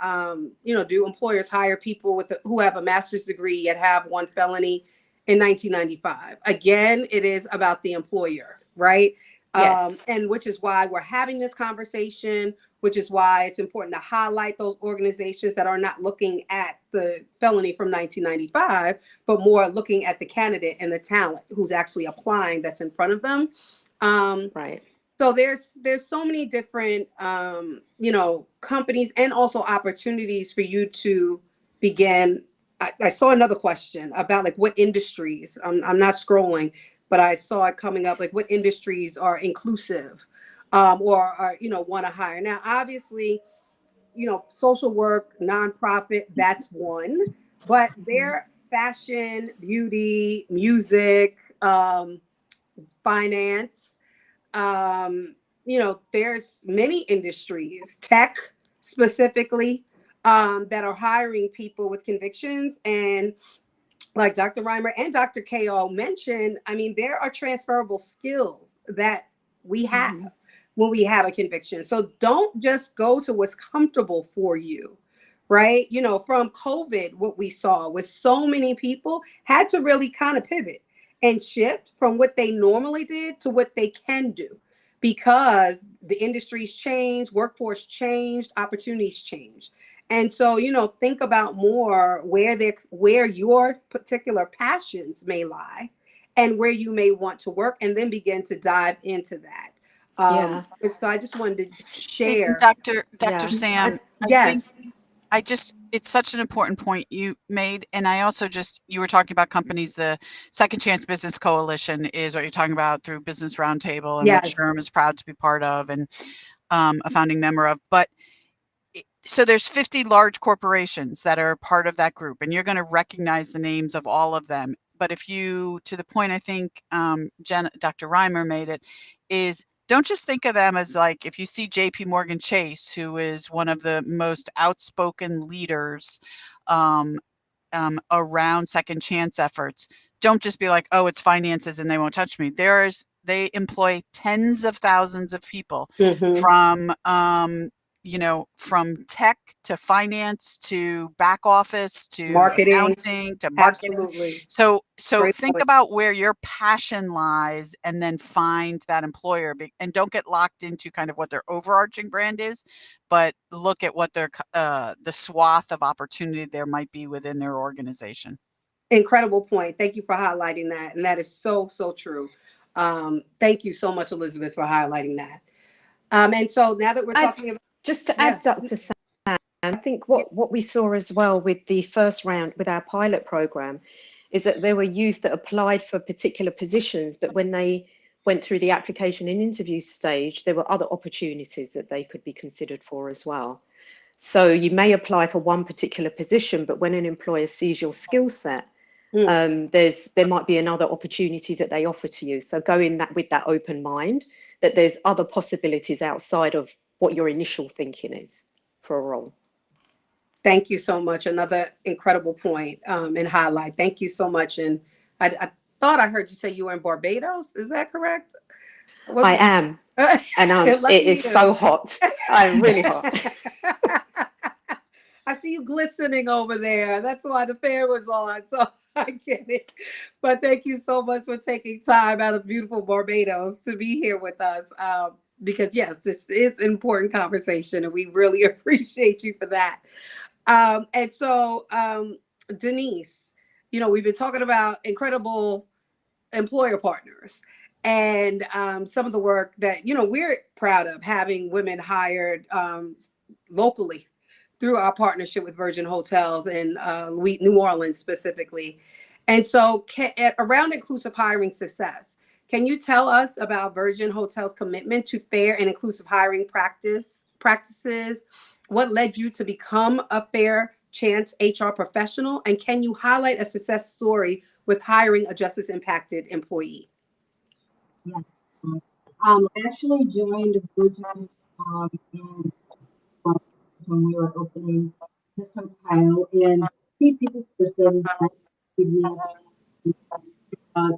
do employers hire people who have a master's degree yet have one felony in 1995? Again, it is about the employer, right? Yes. And which is why we're having this conversation, which is why it's important to highlight those organizations that are not looking at the felony from 1995, but more looking at the candidate and the talent who's actually applying that's in front of them. Right. So there's so many different, companies and also opportunities for you to begin. I saw another question about like what industries. I'm not scrolling, but I saw it coming up, like what industries are inclusive or are, want to hire. Now, obviously, social work, nonprofit, that's one, but they're fashion, beauty, music, finance. There's many industries, tech specifically, that are hiring people with convictions. And like Dr. Reimer and Dr. Ko mentioned, I mean, there are transferable skills that we have when we have a conviction. So don't just go to what's comfortable for you, right? From COVID, what we saw was so many people had to really kind of pivot and shift from what they normally did to what they can do because the industries changed, workforce changed, opportunities changed. And so, think about more where your particular passions may lie and where you may want to work, and then begin to dive into that. So I just wanted to share. Dr. Sam, Yes. It's such an important point you made. And I also you were talking about companies, the Second Chance Business Coalition is what you're talking about through Business Roundtable, and which Sherm is proud to be part of and a founding member of. But so there's 50 large corporations that are part of that group, and you're going to recognize the names of all of them. But if you, to the point I think Dr. Reimer made it, is don't just think of them as like, if you see JP Morgan Chase, who is one of the most outspoken leaders around second chance efforts, don't just be like, oh, it's finances and they won't touch me. They employ tens of thousands of people from tech to finance to back office to marketing, accounting to marketing. Absolutely. So Great think point. about where your passion lies and then find that employer, and don't get locked into kind of what their overarching brand is, but look at what their the swath of opportunity there might be within their organization. Incredible point. Thank you for highlighting that. And that is so, so true. Thank you so much, Elizabeth, for highlighting that. And so now that we're talking about just to add, Dr. Sam, I think what we saw as well with the first round, with our pilot program, is that there were youth that applied for particular positions, but when they went through the application and interview stage, there were other opportunities that they could be considered for as well. So you may apply for one particular position, but when an employer sees your skill set, there might be another opportunity that they offer to you. So go in that with that open mind, that there's other possibilities outside of what your initial thinking is for a role. Thank you so much. Another incredible point and highlight. Thank you so much. And I thought I heard you say you were in Barbados. Is that correct? I am. And it is so hot. I'm really hot. I see you glistening over there. That's why the fan was on. So I get it. But thank you so much for taking time out of beautiful Barbados to be here with us. Because yes, this is an important conversation and we really appreciate you for that. And so, Denise, we've been talking about incredible employer partners and some of the work that, we're proud of having women hired locally through our partnership with Virgin Hotels in New Orleans specifically. And so around inclusive hiring success, can you tell us about Virgin Hotels' commitment to fair and inclusive hiring practices? What led you to become a fair chance HR professional? And can you highlight a success story with hiring a justice impacted employee? Yeah. I actually joined Virgin in when we were opening this hotel, and three people person that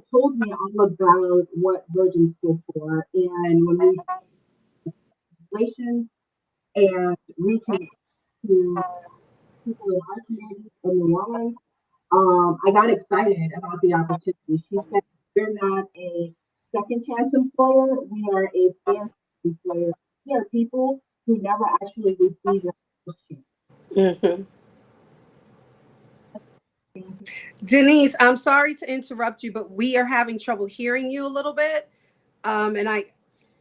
told me all about what Virgin stood for, and when we relations and reaching to people in our community in New Orleans, I got excited about the opportunity. She said, "We're not a second chance employer, we are a fair employer. We are people who never actually received a first chance." Mm-hmm. Denise, I'm sorry to interrupt you, but we are having trouble hearing you a little bit. And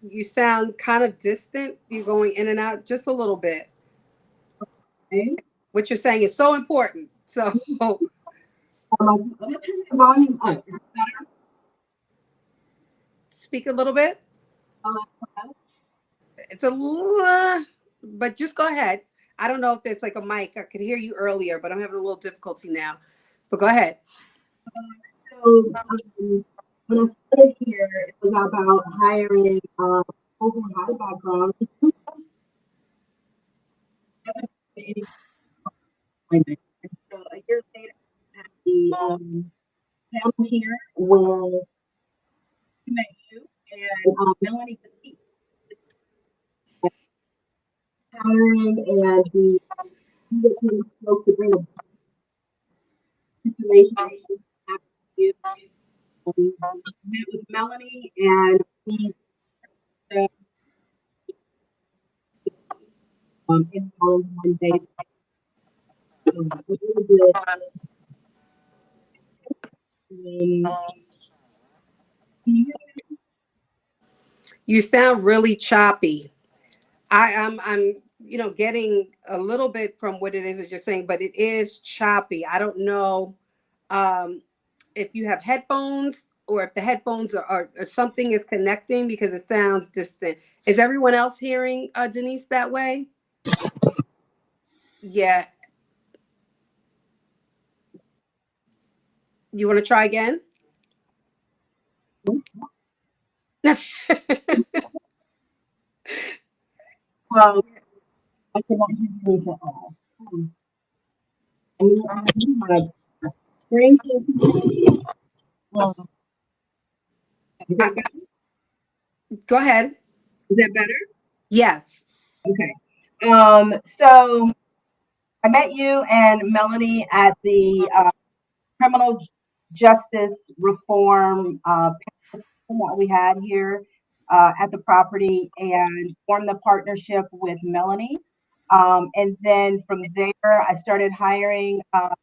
you sound kind of distant. You're going in and out just a little bit. Okay. What you're saying is so important. So Let me turn the volume up. Is it better? speak a little bit. It's a little, but just go ahead. I don't know if there's like a mic. I could hear you earlier, but I'm having a little difficulty now. But go ahead. So when I started here, it was about hiring people who had a background. And so a year later, I had the panel here where we met you and Melanie Petit hiring and the team was supposed to bring a situation back to you. Met with Melanie and we in Orleans one day. So it was You sound really choppy. I'm getting a little bit from what it is that you're saying, but it is choppy. I don't know if you have headphones or if the headphones or something is connecting because it sounds distant. Is everyone else hearing Denise that way? Yeah. You want to try again? Well, I cannot hear Denise at all. And I have screen. Is that better? Go ahead. Is that better? Yes. Okay. So I met you and Melanie at the criminal justice reform that we had here at the property and formed the partnership with Melanie. And then from there, I started hiring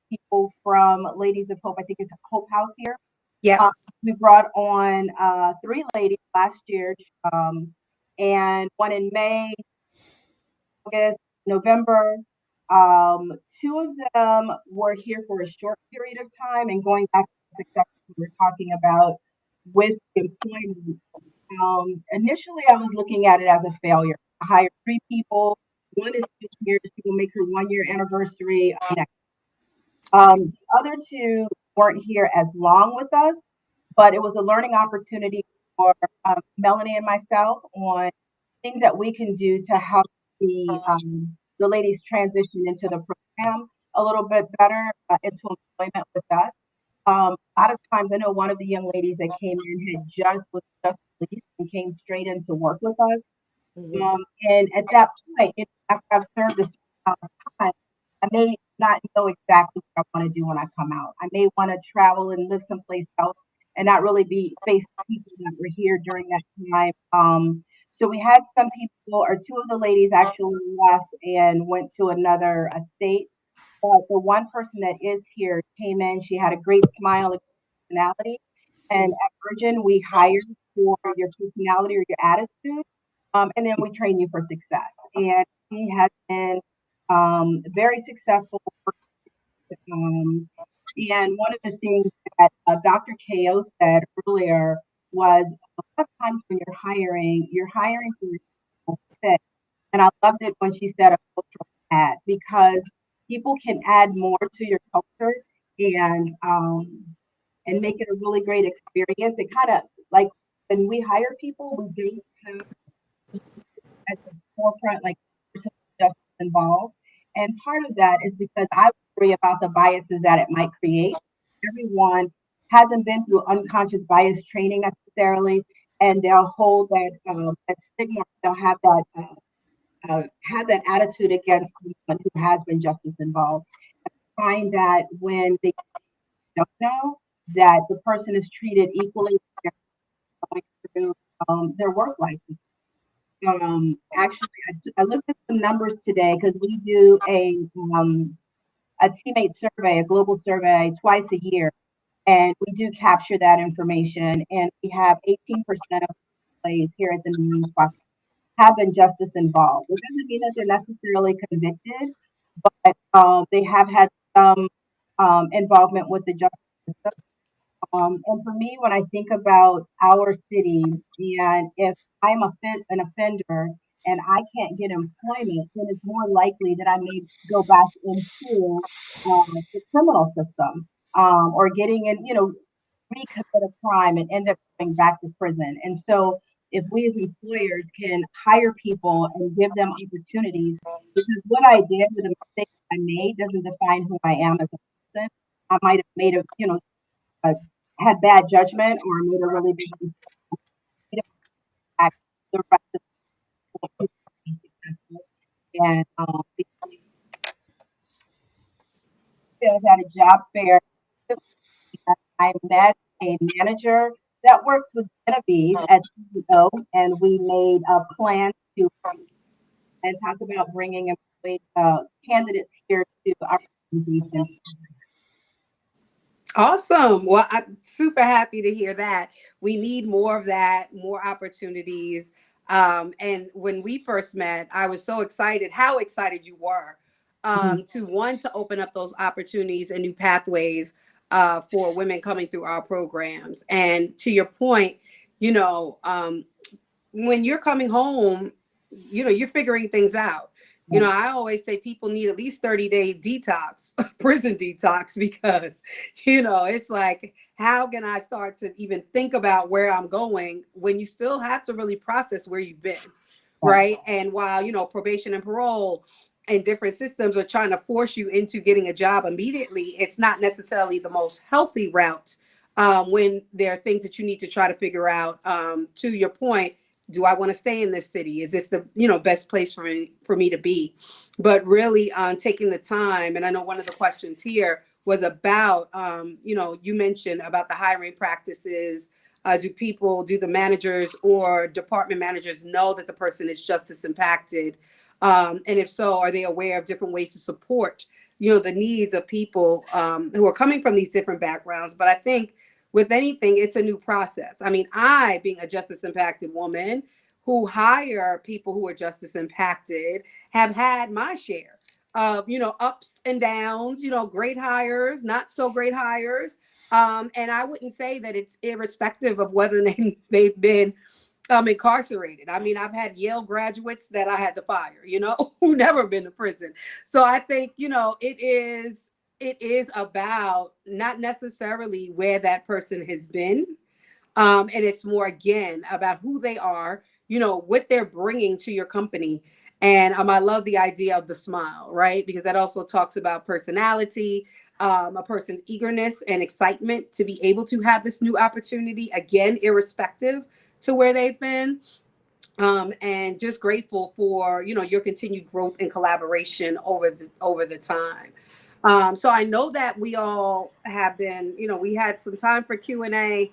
people from Ladies of Hope. I think it's Hope House here. Yeah. We brought on 3 ladies last year, and one in May, August, November. Two of them were here for a short period of time, and going back to the success we were talking about with employment. Initially, I was looking at it as a failure. I hired three people. One is still here. She will make her 1 year anniversary next. The other two weren't here as long with us, but it was a learning opportunity for Melanie and myself on things that we can do to help the ladies transition into the program a little bit better into employment with us. A lot of times, I know one of the young ladies that came in was just released and came straight into work with us. And at that point, after I've served a certain amount of time, I may not know exactly what I want to do when I come out. I may want to travel and live someplace else and not really be faced with people that were here during that time. So we had some people, or two of the ladies actually left and went to another state. But the one person that is here came in. She had a great smile and personality. And at Virgin, we hire for your personality or your attitude, and then we train you for success. And he has been very successful. Um, and one of the things that Dr. KO said earlier was a lot of times when you're hiring for your fit. And I loved it when she said a cultural add, because people can add more to your culture and make it a really great experience. It kind of like when we hire people, we don't have at the forefront, like just involved. And part of that is because I worry about the biases that it might create. Everyone hasn't been through unconscious bias training necessarily, and they'll hold that stigma. They'll have that attitude against someone who has been justice involved. I find that when they don't know that the person is treated equally going through their work life. Actually, I looked at some numbers today because we do a teammate survey, a global survey twice a year, and we do capture that information. And we have 18% of employees here at the Marines have been justice involved. It doesn't mean that they're necessarily convicted, but they have had some involvement with the justice system. And for me, when I think about our city, and if I'm an offender and I can't get employment, then it's more likely that I may go back into the criminal system, or getting in, recommit a crime and end up going back to prison. And so, if we as employers can hire people and give them opportunities, because what I did with the mistake I made doesn't define who I am as a person. I might have made a had bad judgment or made a really big mistake. It impacts the rest of the people to be successful. And I was at a job fair. I met a manager that works with Genevieve as CEO, and we made a plan to and talk about bringing candidates here to our organization. Awesome. Well, I'm super happy to hear that. We need more of that, more opportunities. And when we first met, I was so excited, how excited you were to open up those opportunities and new pathways for women coming through our programs. And to your point, when you're coming home, you're figuring things out. I always say people need at least 30-day detox, prison detox, because, it's like, how can I start to even think about where I'm going when you still have to really process where you've been, right? And while, probation and parole and different systems are trying to force you into getting a job immediately, it's not necessarily the most healthy route when there are things that you need to try to figure out. To your point, do I want to stay in this city? Is this the best place for me to be? But really taking the time, and I know one of the questions here was about you mentioned about the hiring practices. Do the managers or department managers know that the person is justice impacted? And if so, are they aware of different ways to support the needs of people who are coming from these different backgrounds? But I think with anything, it's a new process. I mean, I, being a justice impacted woman who hire people who are justice impacted, have had my share ups and downs, great hires, not so great hires. And I wouldn't say that it's irrespective of whether they've been incarcerated. I mean, I've had Yale graduates that I had to fire, who never been to prison. So I think, it is about not necessarily where that person has been. And it's more, again, about who they are, what they're bringing to your company. And I love the idea of the smile, right? Because that also talks about personality, a person's eagerness and excitement to be able to have this new opportunity, again, irrespective to where they've been. And just grateful for, your continued growth and collaboration over the time. So I know that we all have been, we had some time for Q&A.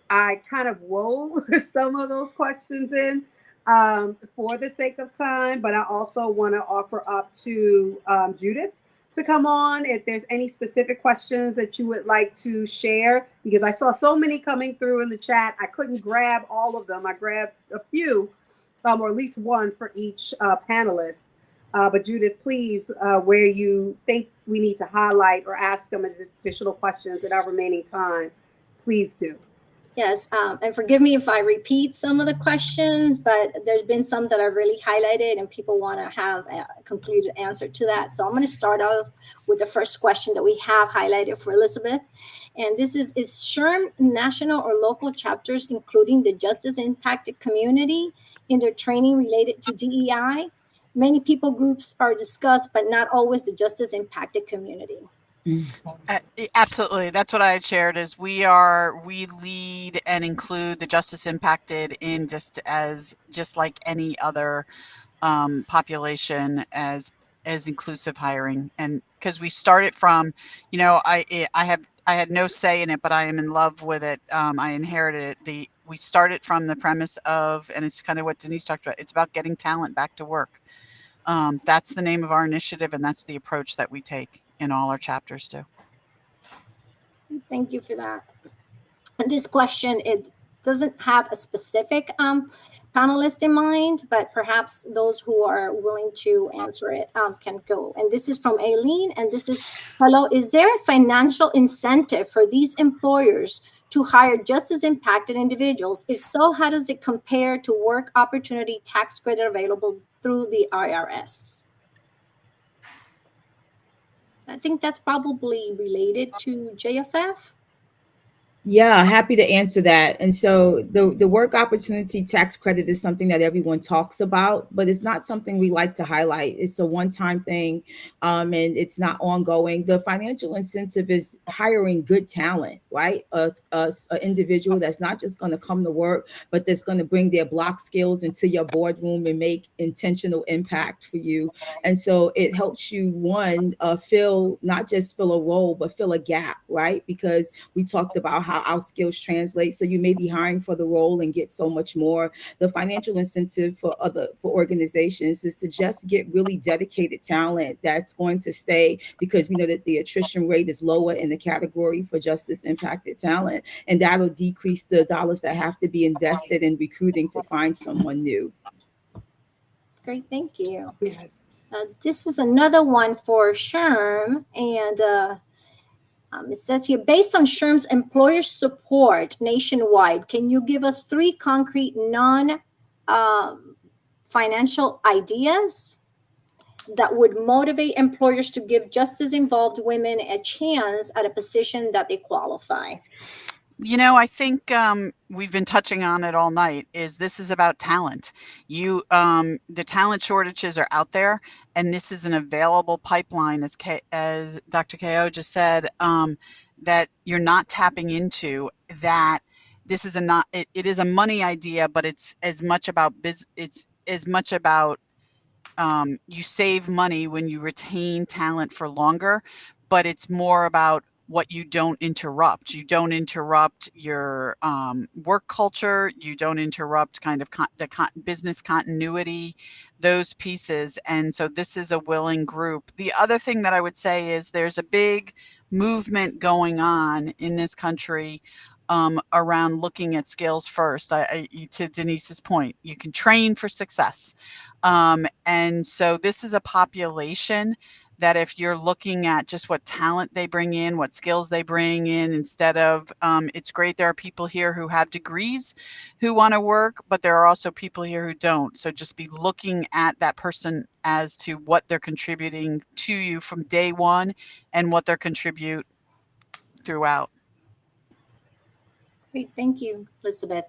I kind of wove some of those questions in for the sake of time, but I also want to offer up to Judith to come on if there's any specific questions that you would like to share, because I saw so many coming through in the chat. I couldn't grab all of them. I grabbed a few, or at least one for each panelist. But Judith, please, where you think we need to highlight or ask them additional questions in our remaining time, please do. Yes, and forgive me if I repeat some of the questions, but there's been some that are really highlighted and people want to have a completed answer to that. So I'm going to start off with the first question that we have highlighted for Elizabeth. And this is SHRM national or local chapters, including the justice impacted community, in their training related to DEI? Many people groups are discussed, but not always the justice impacted community. Absolutely. That's what I had shared is we lead and include the justice impacted in just like any other population as inclusive hiring. And because we started from, I had no say in it, but I am in love with it. I inherited it. We started from the premise of, and it's kind of what Denise talked about, it's about getting talent back to work. That's the name of our initiative, and that's the approach that we take in all our chapters too. Thank you for that. And this question, it doesn't have a specific panelist in mind, but perhaps those who are willing to answer it can go. And this is from Aileen, and this is, hello, is there a financial incentive for these employers to hire justice impacted individuals? If so, how does it compare to work opportunity tax credit available through the IRS? I think that's probably related to JFF. Yeah, happy to answer that. And so the work opportunity tax credit is something that everyone talks about, but it's not something we like to highlight. It's a one-time thing, and it's not ongoing. The financial incentive is hiring good talent, right? An individual that's not just going to come to work, but that's going to bring their block skills into your boardroom and make intentional impact for you. And so it helps you, not just fill a role, but fill a gap, right? Because we talked about how our skills translate. So you may be hiring for the role and get so much more. The financial incentive for organizations is to just get really dedicated talent that's going to stay, because we know that the attrition rate is lower in the category for justice impacted talent. And that'll decrease the dollars that have to be invested in recruiting to find someone new. Great, thank you. Yes. This is another one for SHRM, and it says here, based on SHRM's employer support nationwide, can you give us 3 concrete non-financial ideas that would motivate employers to give justice-involved women a chance at a position that they qualify? I think we've been touching on it all night. This is about talent. The talent shortages are out there, and this is an available pipeline, as Dr. Ko just said, that you're not tapping into. That this is it is a money idea, but it's as much about it's as much about you save money when you retain talent for longer, but it's more about what you don't interrupt. You don't interrupt your work culture. You don't interrupt kind of business continuity, those pieces. And so this is a willing group. The other thing that I would say is there's a big movement going on in this country around looking at skills first. To Denise's point, you can train for success. And so this is a population that if you're looking at just what talent they bring in, what skills they bring in, instead of, it's great there are people here who have degrees who want to work, but there are also people here who don't. So just be looking at that person as to what they're contributing to you from day one and what they're contribute throughout. Great, thank you, Elizabeth.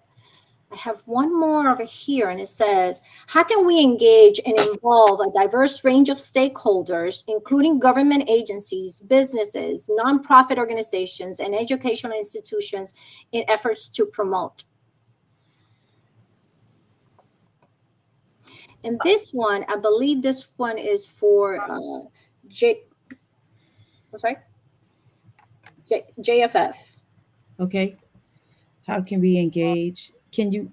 I have one more over here, and it says, how can we engage and involve a diverse range of stakeholders, including government agencies, businesses, nonprofit organizations, and educational institutions in efforts to promote? And this one, I believe this one is for JFF. Okay. How can we engage? Can you?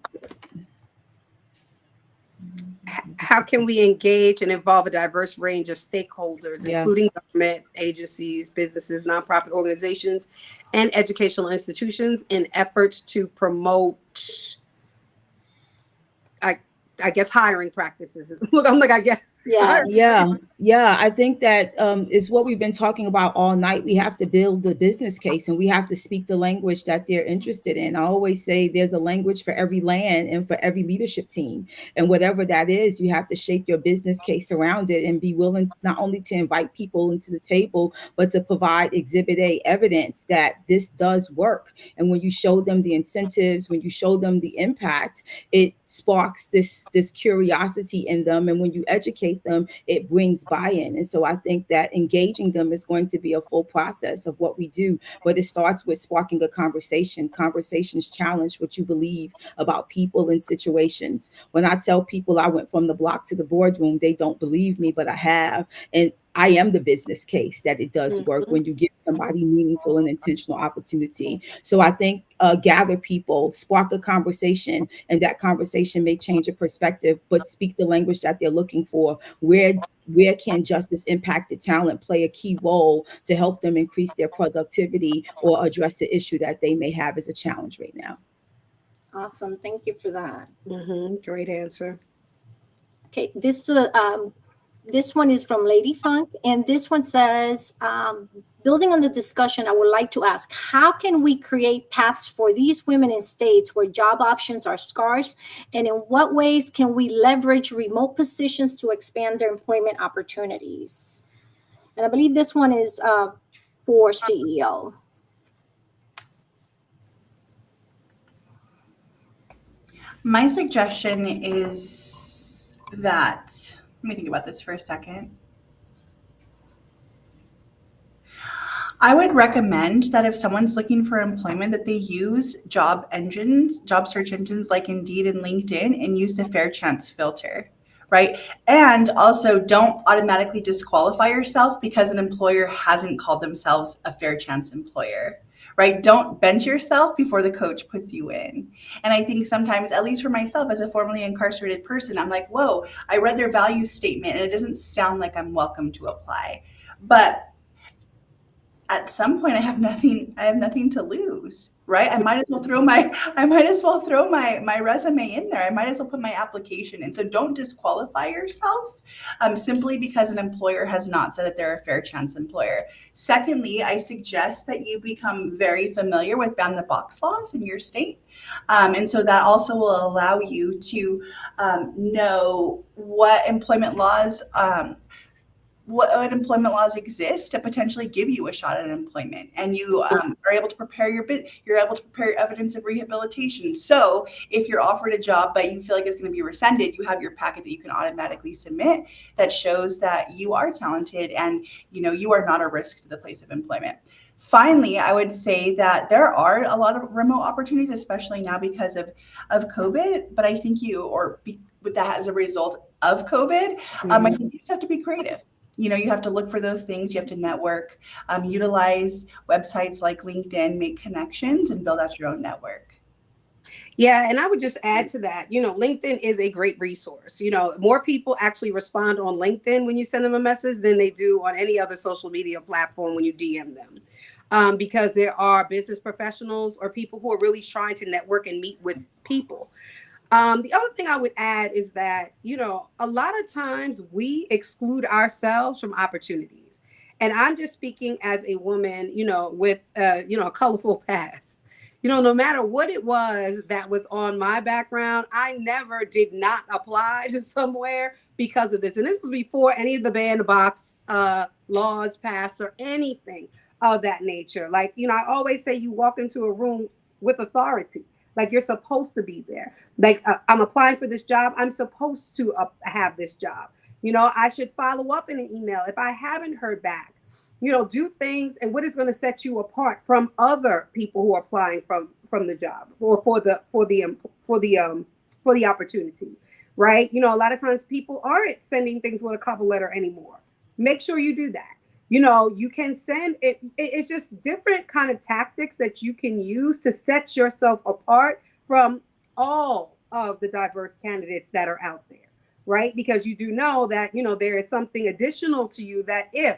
How can we engage and involve a diverse range of stakeholders, Yeah. including government agencies, businesses, nonprofit organizations, and educational institutions in efforts to promote, I guess, hiring practices? Look, I'm like, I guess. Yeah. Yeah. I think that is what we've been talking about all night. We have to build the business case, and we have to speak the language that they're interested in. I always say there's a language for every land and for every leadership team. And whatever that is, you have to shape your business case around it and be willing not only to invite people into the table, but to provide Exhibit A evidence that this does work. And when you show them the incentives, when you show them the impact, it sparks this curiosity in them. And when you educate them, it brings buy-in. And so I think that engaging them is going to be a full process of what we do, but it starts with sparking a conversation. Conversations challenge what you believe about people and situations. When I tell people I went from the block to the boardroom, they don't believe me, but I have. And I am the business case that it does work when you give somebody meaningful and intentional opportunity. So I think gather people, spark a conversation, and that conversation may change a perspective, but speak the language that they're looking for. Where can justice impacted talent play a key role to help them increase their productivity or address the issue that they may have as a challenge right now? Awesome. Thank you for that. Great answer. Okay, this one is from Lady Funk, and this one says, building on the discussion, I would like to ask, how can we create paths for these women in states where job options are scarce? And in what ways can we leverage remote positions to expand their employment opportunities? And I believe this one is for CEO. My suggestion is that, let me think about this for a second. I would recommend that if someone's looking for employment, that they use job search engines like Indeed and LinkedIn, and use the fair chance filter, right? And also don't automatically disqualify yourself because an employer hasn't called themselves a fair chance employer, right? Don't bench yourself before the coach puts you in. And I think sometimes, at least for myself as a formerly incarcerated person, I'm like, whoa, I read their value statement and it doesn't sound like I'm welcome to apply. But at some point I have nothing to lose, right? I might as well throw my resume in there. I might as well put my application in. So don't disqualify yourself simply because an employer has not said that they're a fair chance employer. Secondly, I suggest that you become very familiar with ban the box laws in your state. And so that also will allow you to know what employment laws exist to potentially give you a shot at employment, and you are able to prepare your evidence of rehabilitation. So if you're offered a job but you feel like it's going to be rescinded, you have your packet that you can automatically submit that shows that you are talented and you are not a risk to the place of employment. Finally, I would say that there are a lot of remote opportunities, especially now because of COVID. But I think that as a result of COVID, I think you just have to be creative. You have to look for those things. You have to network, utilize websites like LinkedIn, make connections, and build out your own network. Yeah, and I would just add to that, LinkedIn is a great resource. More people actually respond on LinkedIn when you send them a message than they do on any other social media platform when you DM them. because there are business professionals or people who are really trying to network and meet with people. The other thing I would add is that, a lot of times we exclude ourselves from opportunities. And I'm just speaking as a woman, with, a colorful past. No matter what it was that was on my background, I never did not apply to somewhere because of this. And this was before any of the bandbox laws passed or anything of that nature. Like, I always say you walk into a room with authority. Like you're supposed to be there. Like I'm applying for this job. I'm supposed to have this job. I should follow up in an email if I haven't heard back. Do things, and what is going to set you apart from other people who are applying from the job or for the opportunity, right? A lot of times people aren't sending things with a cover letter anymore. Make sure you do that. You can send it. It's just different kind of tactics that you can use to set yourself apart from all of the diverse candidates that are out there, right? Because you do know that, there is something additional to you that if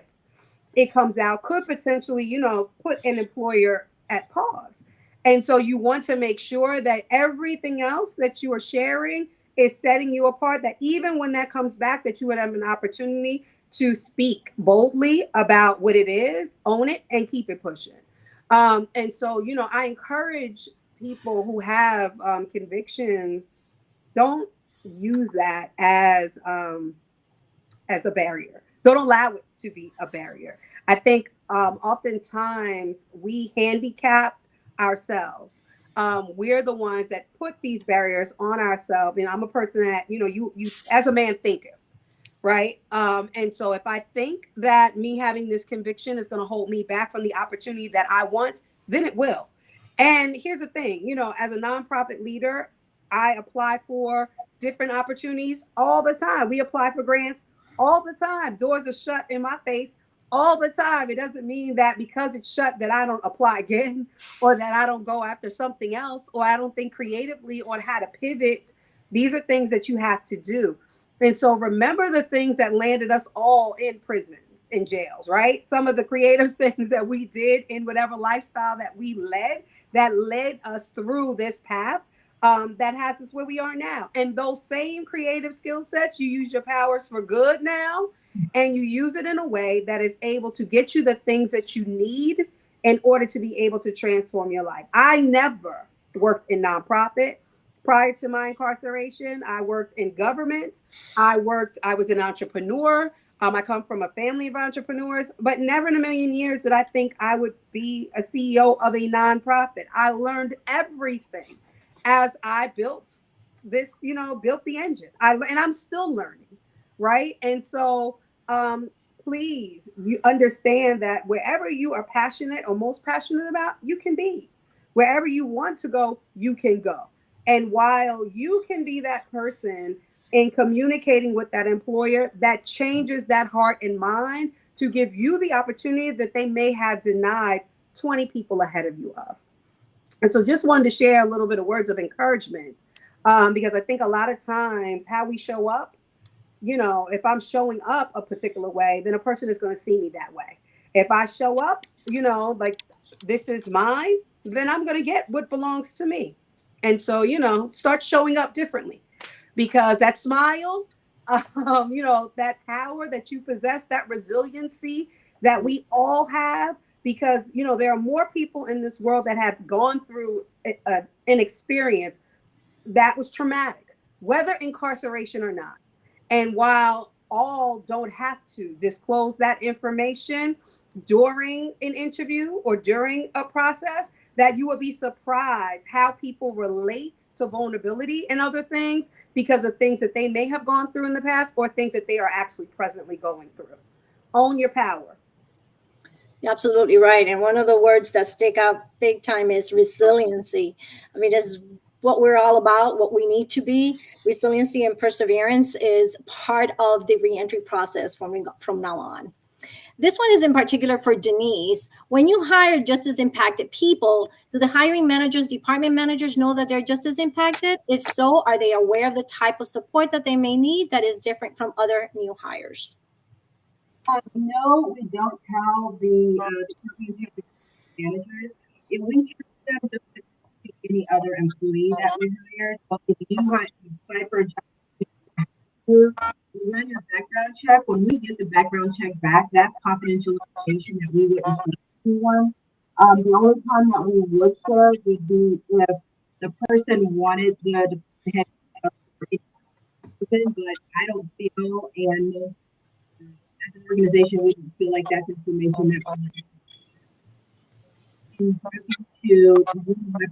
it comes out could potentially, put an employer at pause. And so you want to make sure that everything else that you are sharing is setting you apart, that even when that comes back, that you would have an opportunity to speak boldly about what it is, own it, and keep it pushing. And so, I encourage people who have convictions, don't use that as a barrier. Don't allow it to be a barrier. I think oftentimes we handicap ourselves. We're the ones that put these barriers on ourselves. I'm a person that, you as a man thinketh, right? And so if I think that me having this conviction is going to hold me back from the opportunity that I want, then it will. And here's the thing, as a nonprofit leader, I apply for different opportunities all the time. We apply for grants all the time. Doors are shut in my face all the time. It doesn't mean that because it's shut that I don't apply again or that I don't go after something else or I don't think creatively on how to pivot. These are things that you have to do. And so remember the things that landed us all in prisons and jails, right? Some of the creative things that we did in whatever lifestyle that we led that led us through this path that has us where we are now. And those same creative skill sets, you use your powers for good now, and you use it in a way that is able to get you the things that you need in order to be able to transform your life. I never worked in nonprofit. Prior to my incarceration, I worked in government. I was an entrepreneur. I come from a family of entrepreneurs, but never in a million years did I think I would be a CEO of a nonprofit. I learned everything as I built this, built the engine. And I'm still learning, right? And so please, you understand that wherever you are passionate or most passionate about, you can be. Wherever you want to go, you can go. And while you can be that person in communicating with that employer, that changes that heart and mind to give you the opportunity that they may have denied 20 people ahead of you of. And so just wanted to share a little bit of words of encouragement because I think a lot of times how we show up, if I'm showing up a particular way, then a person is going to see me that way. If I show up, like this is mine, then I'm going to get what belongs to me. And so, start showing up differently because that smile, that power that you possess, that resiliency that we all have, because, there are more people in this world that have gone through an experience that was traumatic, whether incarceration or not. And while all don't have to disclose that information during an interview or during a process, that you will be surprised how people relate to vulnerability and other things because of things that they may have gone through in the past or things that they are actually presently going through. Own your power. You're absolutely right. And one of the words that stick out big time is resiliency. I mean, this is what we're all about, what we need to be. Resiliency and perseverance is part of the reentry process from now on. This one is in particular for Denise. When you hire just as impacted people, do the hiring managers, department managers know that they're just as impacted? If so, are they aware of the type of support that they may need that is different from other new hires? No, we don't tell the companies managers, if we treat them just like any other employee that we hire, so if you apply for a job, you run your background check. When we get the background check back, that's confidential information that we wouldn't share with anyone. The only time that we would share would be if the person wanted the head of the person, but I don't feel, and most as an organization, we don't feel like that's information that we need to my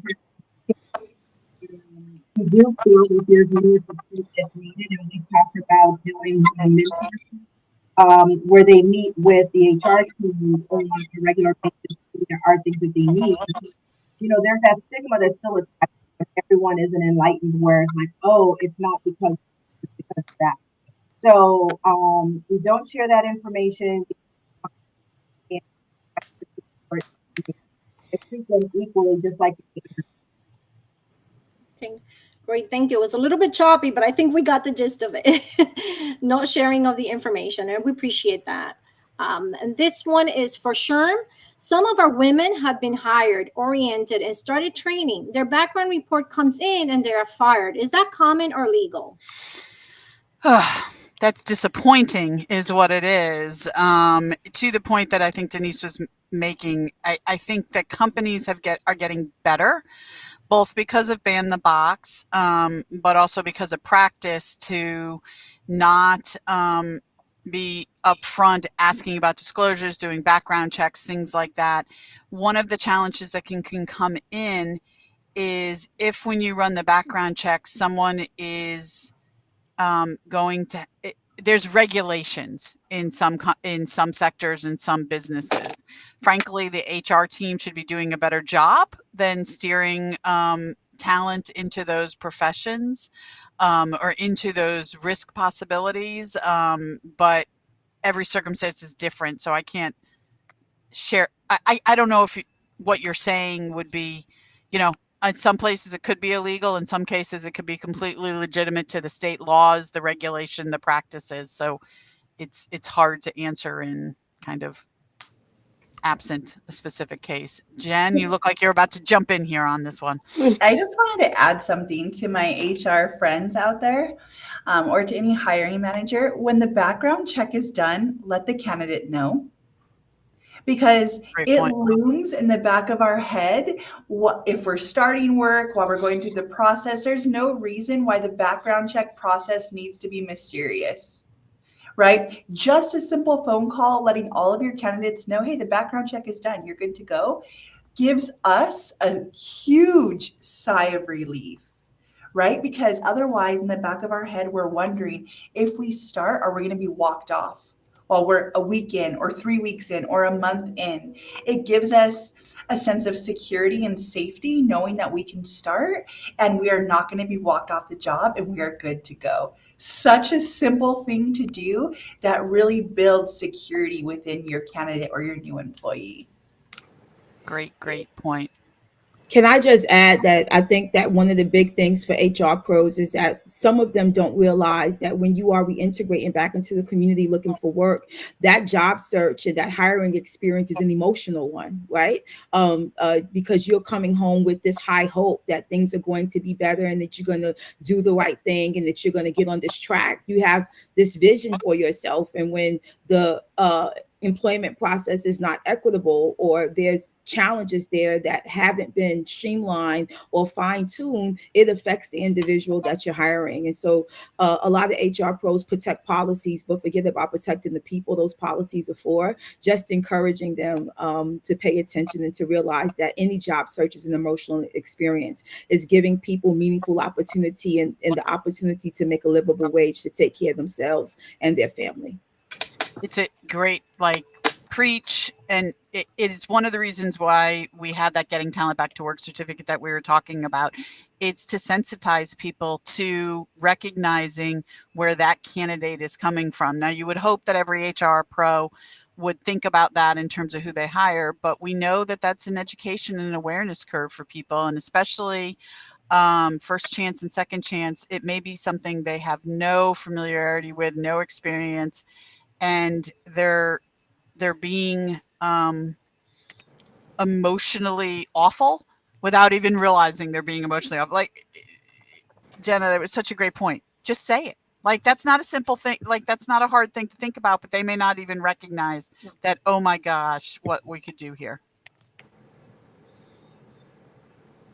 we do feel that there's more support that's needed, and we've talked about doing mentoring, where they meet with the HR team on a regular basis. There are things that they need. There's that stigma that's still attached. Everyone isn't enlightened, where it's like, oh, it's because of that. So we don't share that information. And I treat them equally, just like Great, thank you. It was a little bit choppy, but I think we got the gist of it. No sharing of the information, and we appreciate that. And this one is for Sherm. Some of our women have been hired, oriented, and started training. Their background report comes in and they are fired. Is that common or legal? That's disappointing is what it is. To the point that I think Denise was making, I think that companies are getting better, both because of Ban the Box, but also because of practice to not be upfront asking about disclosures, doing background checks, things like that. One of the challenges that can come in is if when you run the background check, someone is going to there's regulations in some sectors and some businesses. Frankly, the HR team should be doing a better job than steering talent into those professions or into those risk possibilities. But every circumstance is different, so I can't share. I don't know if what you're saying would be, in some places it could be illegal. In some cases, it could be completely legitimate to the state laws, the regulation, the practices. So it's hard to answer in kind of absent a specific case. Jen, you look like you're about to jump in here on this one. I just wanted to add something to my HR friends out there, or to any hiring manager. When the background check is done, let the candidate know, because Great it point. looms in the back of our head. What if we're starting work, while we're going through the process? There's no reason why the background check process needs to be mysterious, right? Just a simple phone call letting all of your candidates know, hey, the background check is done, you're good to go, gives us a huge sigh of relief, right? Because otherwise, in the back of our head, we're wondering, if we start, are we going to be walked off while we're a week in or 3 weeks in or a month in? It gives us a sense of security and safety, knowing that we can start and we are not going to be walked off the job and we are good to go. Such a simple thing to do that really builds security within your candidate or your new employee. Great point. Can I just add that I think that one of the big things for HR pros is that some of them don't realize that when you are reintegrating back into the community looking for work, that job search and that hiring experience is an emotional one, right? Because you're coming home with this high hope that things are going to be better and that you're going to do the right thing and that you're going to get on this track. You have this vision for yourself, and when the employment process is not equitable, or there's challenges there that haven't been streamlined or fine-tuned, it affects the individual that you're hiring. And so a lot of HR pros protect policies, but forget about protecting the people those policies are for. Just encouraging them to pay attention and to realize that any job search is an emotional experience. Is giving people meaningful opportunity and the opportunity to make a livable wage to take care of themselves and their family. It's a great, preach. And it is one of the reasons why we had that Getting Talent Back to Work certificate that we were talking about. It's to sensitize people to recognizing where that candidate is coming from. Now, you would hope that every HR pro would think about that in terms of who they hire, but we know that that's an education and awareness curve for people. And especially first chance and second chance, it may be something they have no familiarity with, no experience, and they're being emotionally awful without even realizing they're being emotionally awful. Like, Jenna, that was such a great point. Just say it. Like, that's not a simple thing. Like, that's not a hard thing to think about, but they may not even recognize that, oh my gosh, what we could do here.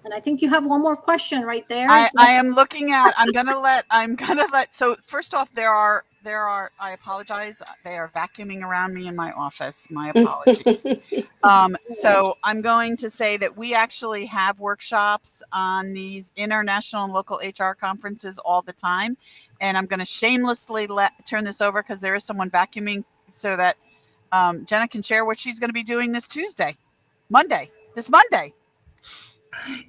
And I think you have one more question right there. I am looking at, I'm gonna let, so first off, there are, I apologize. They are vacuuming around me in my office. My apologies. So I'm going to say that we actually have workshops on these international and local HR conferences all the time. And I'm going to shamelessly turn this over because there is someone vacuuming so that Jenna can share what she's going to be doing this Monday.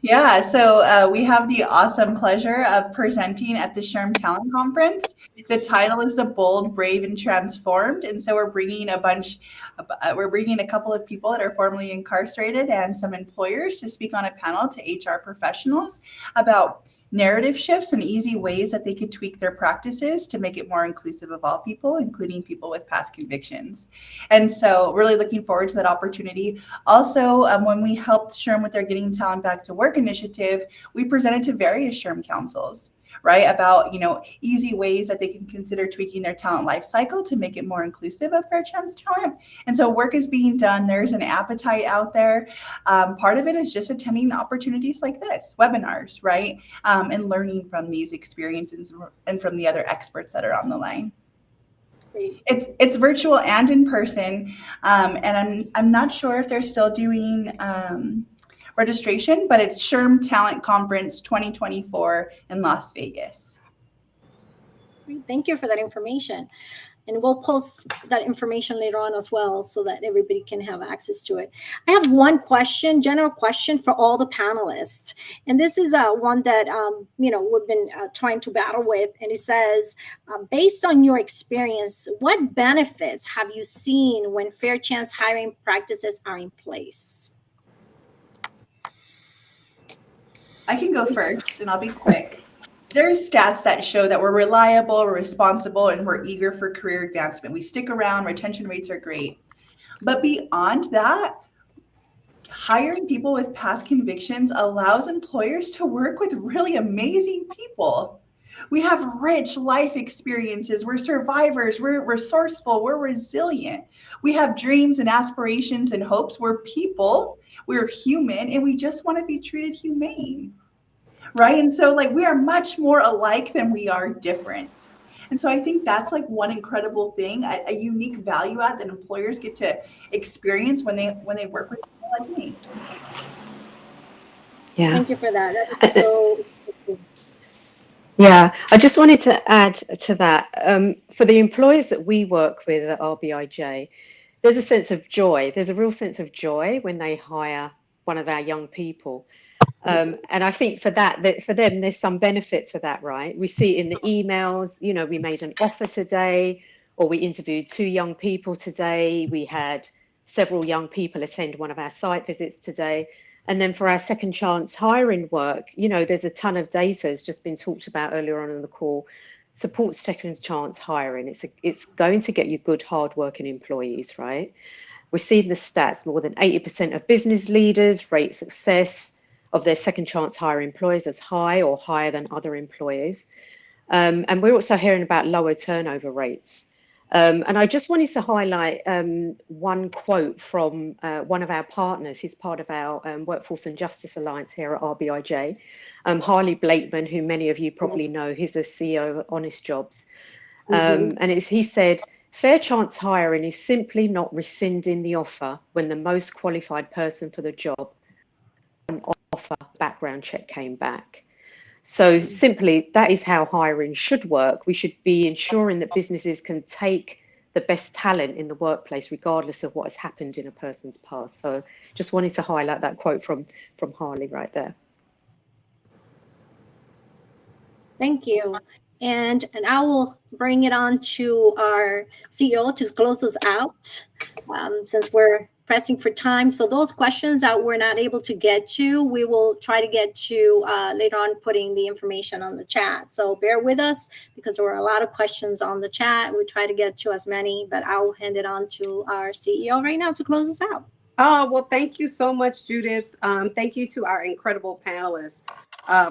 Yeah, so we have the awesome pleasure of presenting at the SHRM Talent Conference. The title is The Bold, Brave, and Transformed. And so we're bringing a couple of people that are formerly incarcerated and some employers to speak on a panel to HR professionals about narrative shifts and easy ways that they could tweak their practices to make it more inclusive of all people, including people with past convictions. And so really looking forward to that opportunity. Also, when we helped SHRM with their Getting Talent Back to Work initiative, we presented to various SHRM councils, right, about, easy ways that they can consider tweaking their talent life cycle to make it more inclusive of fair chance talent. And so work is being done. There's an appetite out there. Part of it is just attending opportunities like this, webinars, right, and learning from these experiences and from the other experts that are on the line. It's virtual and in person, and I'm not sure if they're still doing registration, but it's SHRM Talent Conference 2024 in Las Vegas. Thank you for that information. And we'll post that information later on as well so that everybody can have access to it. I have one question, general question for all the panelists. And this is one that, we've been trying to battle with. And it says, based on your experience, what benefits have you seen when fair chance hiring practices are in place? I can go first and I'll be quick. There's stats that show that we're reliable, we're responsible, and we're eager for career advancement. We stick around, retention rates are great. But beyond that, hiring people with past convictions allows employers to work with really amazing people. We have rich life experiences. We're survivors. We're resourceful. We're resilient. We have dreams and aspirations and hopes. We're people. We're human, and we just want to be treated humane. Right. And so we are much more alike than we are different. And so I think that's one incredible thing, a unique value add that employers get to experience when they work with people like me. Yeah. Thank you for that. That was so cool. Yeah, I just wanted to add to that. For the employers that we work with at RBIJ, there's a sense of joy. There's a real sense of joy when they hire one of our young people. And I think for them, there's some benefit to that, right? We see it in the emails, we made an offer today, or we interviewed 2 young people today. We had several young people attend one of our site visits today. And then for our second chance hiring work, there's a ton of data, has just been talked about earlier on in the call, supports second chance hiring. It's going to get you good, hardworking employees, right? We're seeing the stats, more than 80% of business leaders rate success of their second chance hire employees as high or higher than other employers. And we're also hearing about lower turnover rates. And I just wanted to highlight one quote from one of our partners. He's part of our Workforce and Justice Alliance here at RBIJ, Harley Blakeman, who many of you probably know. He's a CEO of Honest Jobs. And he said, fair chance hiring is simply not rescinding the offer when the most qualified person for the job offer background check came back. So simply, that is how hiring should work. We should be ensuring that businesses can take the best talent in the workplace, regardless of what has happened in a person's past. So just wanted to highlight that quote from Harley right there. Thank you. And I will bring it on to our CEO to close us out, since we're pressing for time. So those questions that we're not able to get to, we will try to get to later on, putting the information on the chat. So bear with us because there were a lot of questions on the chat. We try to get to as many, but I'll hand it on to our CEO right now to close us out. Oh, well, thank you so much, Judith. Thank you to our incredible panelists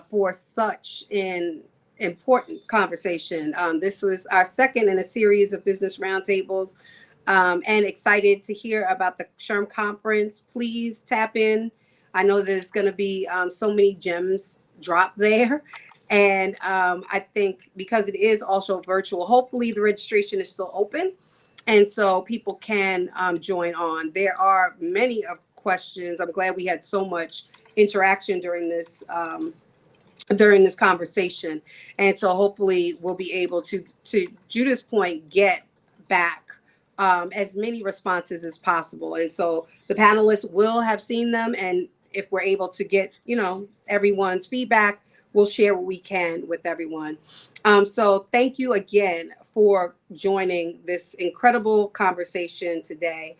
for such an important conversation. This was our second in a series of business roundtables, and excited to hear about the SHRM conference. Please tap in. I know there's going to be so many gems dropped there. And I think because it is also virtual, hopefully the registration is still open. And so people can join on. There are many of questions. I'm glad we had so much interaction during this conversation. And so hopefully we'll be able to Judith's point, get back as many responses as possible. And so the panelists will have seen them. And if we're able to get, everyone's feedback, we'll share what we can with everyone. So thank you again for joining this incredible conversation today.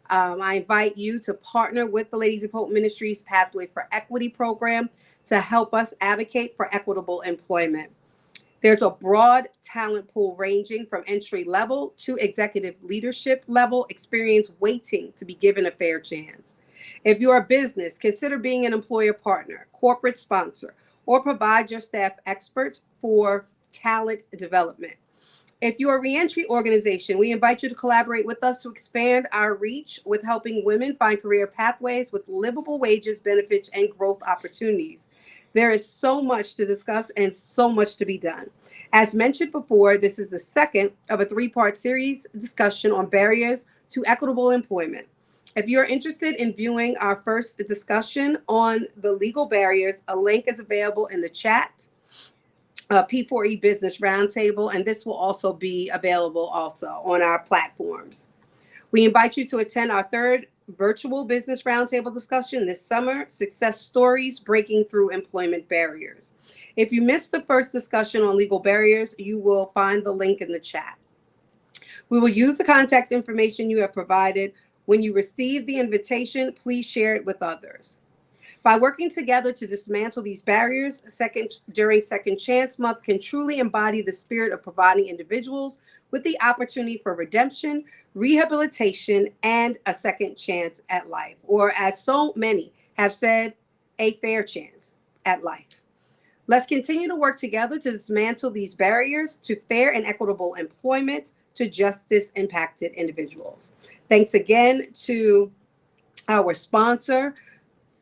I invite you to partner with the Ladies of Hope Ministries Pathway for Equity program to help us advocate for equitable employment. There's a broad talent pool ranging from entry level to executive leadership level experience waiting to be given a fair chance. If you're a business, consider being an employer partner, corporate sponsor, or provide your staff experts for talent development. If you're a reentry organization, we invite you to collaborate with us to expand our reach with helping women find career pathways with livable wages, benefits, and growth opportunities. There is so much to discuss and so much to be done. As mentioned before, this is the second of a three-part series discussion on barriers to equitable employment. If you're interested in viewing our first discussion on the legal barriers, a link is available in the chat. P4E Business Roundtable, and this will also be available also on our platforms. We invite you to attend our third virtual business roundtable discussion this summer, Success Stories, Breaking Through Employment Barriers. If you missed the first discussion on legal barriers, you will find the link in the chat. We will use the contact information you have provided. When you receive the invitation, please share it with others. By working together to dismantle these barriers, during Second Chance Month can truly embody the spirit of providing individuals with the opportunity for redemption, rehabilitation, and a second chance at life, or as so many have said, a fair chance at life. Let's continue to work together to dismantle these barriers to fair and equitable employment to justice-impacted individuals. Thanks again to our sponsor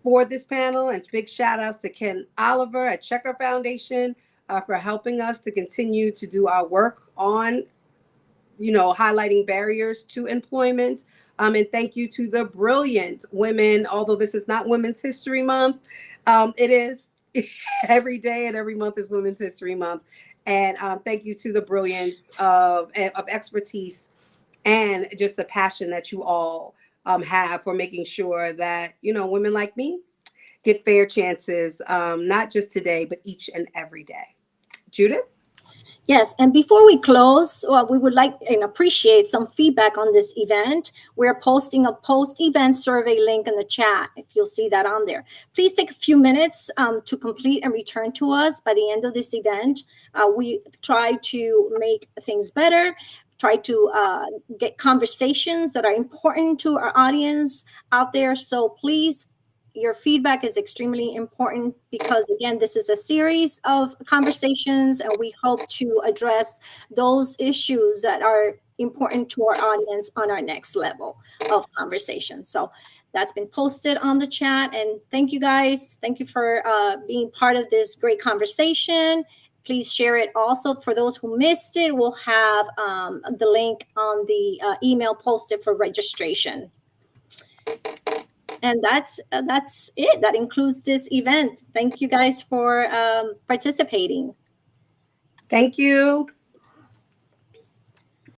for this panel, and big shout outs to Ken Oliver at Checker Foundation for helping us to continue to do our work on, highlighting barriers to employment. And thank you to the brilliant women, although this is not Women's History Month, it is every day and every month is Women's History Month. And thank you to the brilliance of expertise and just the passion that you all have for making sure that, women like me get fair chances, not just today, but each and every day. Judith? Yes, and before we close, we would like and appreciate some feedback on this event. We're posting a post-event survey link in the chat, if you'll see that on there. Please take a few minutes to complete and return to us by the end of this event. We try to make things better, try to get conversations that are important to our audience out there. So please, your feedback is extremely important because, again, this is a series of conversations and we hope to address those issues that are important to our audience on our next level of conversation. So that's been posted on the chat. And thank you guys. Thank you for being part of this great conversation. Please share it also. For those who missed it, we'll have the link on the email posted for registration. And that's it. That includes this event. Thank you guys for participating. Thank you.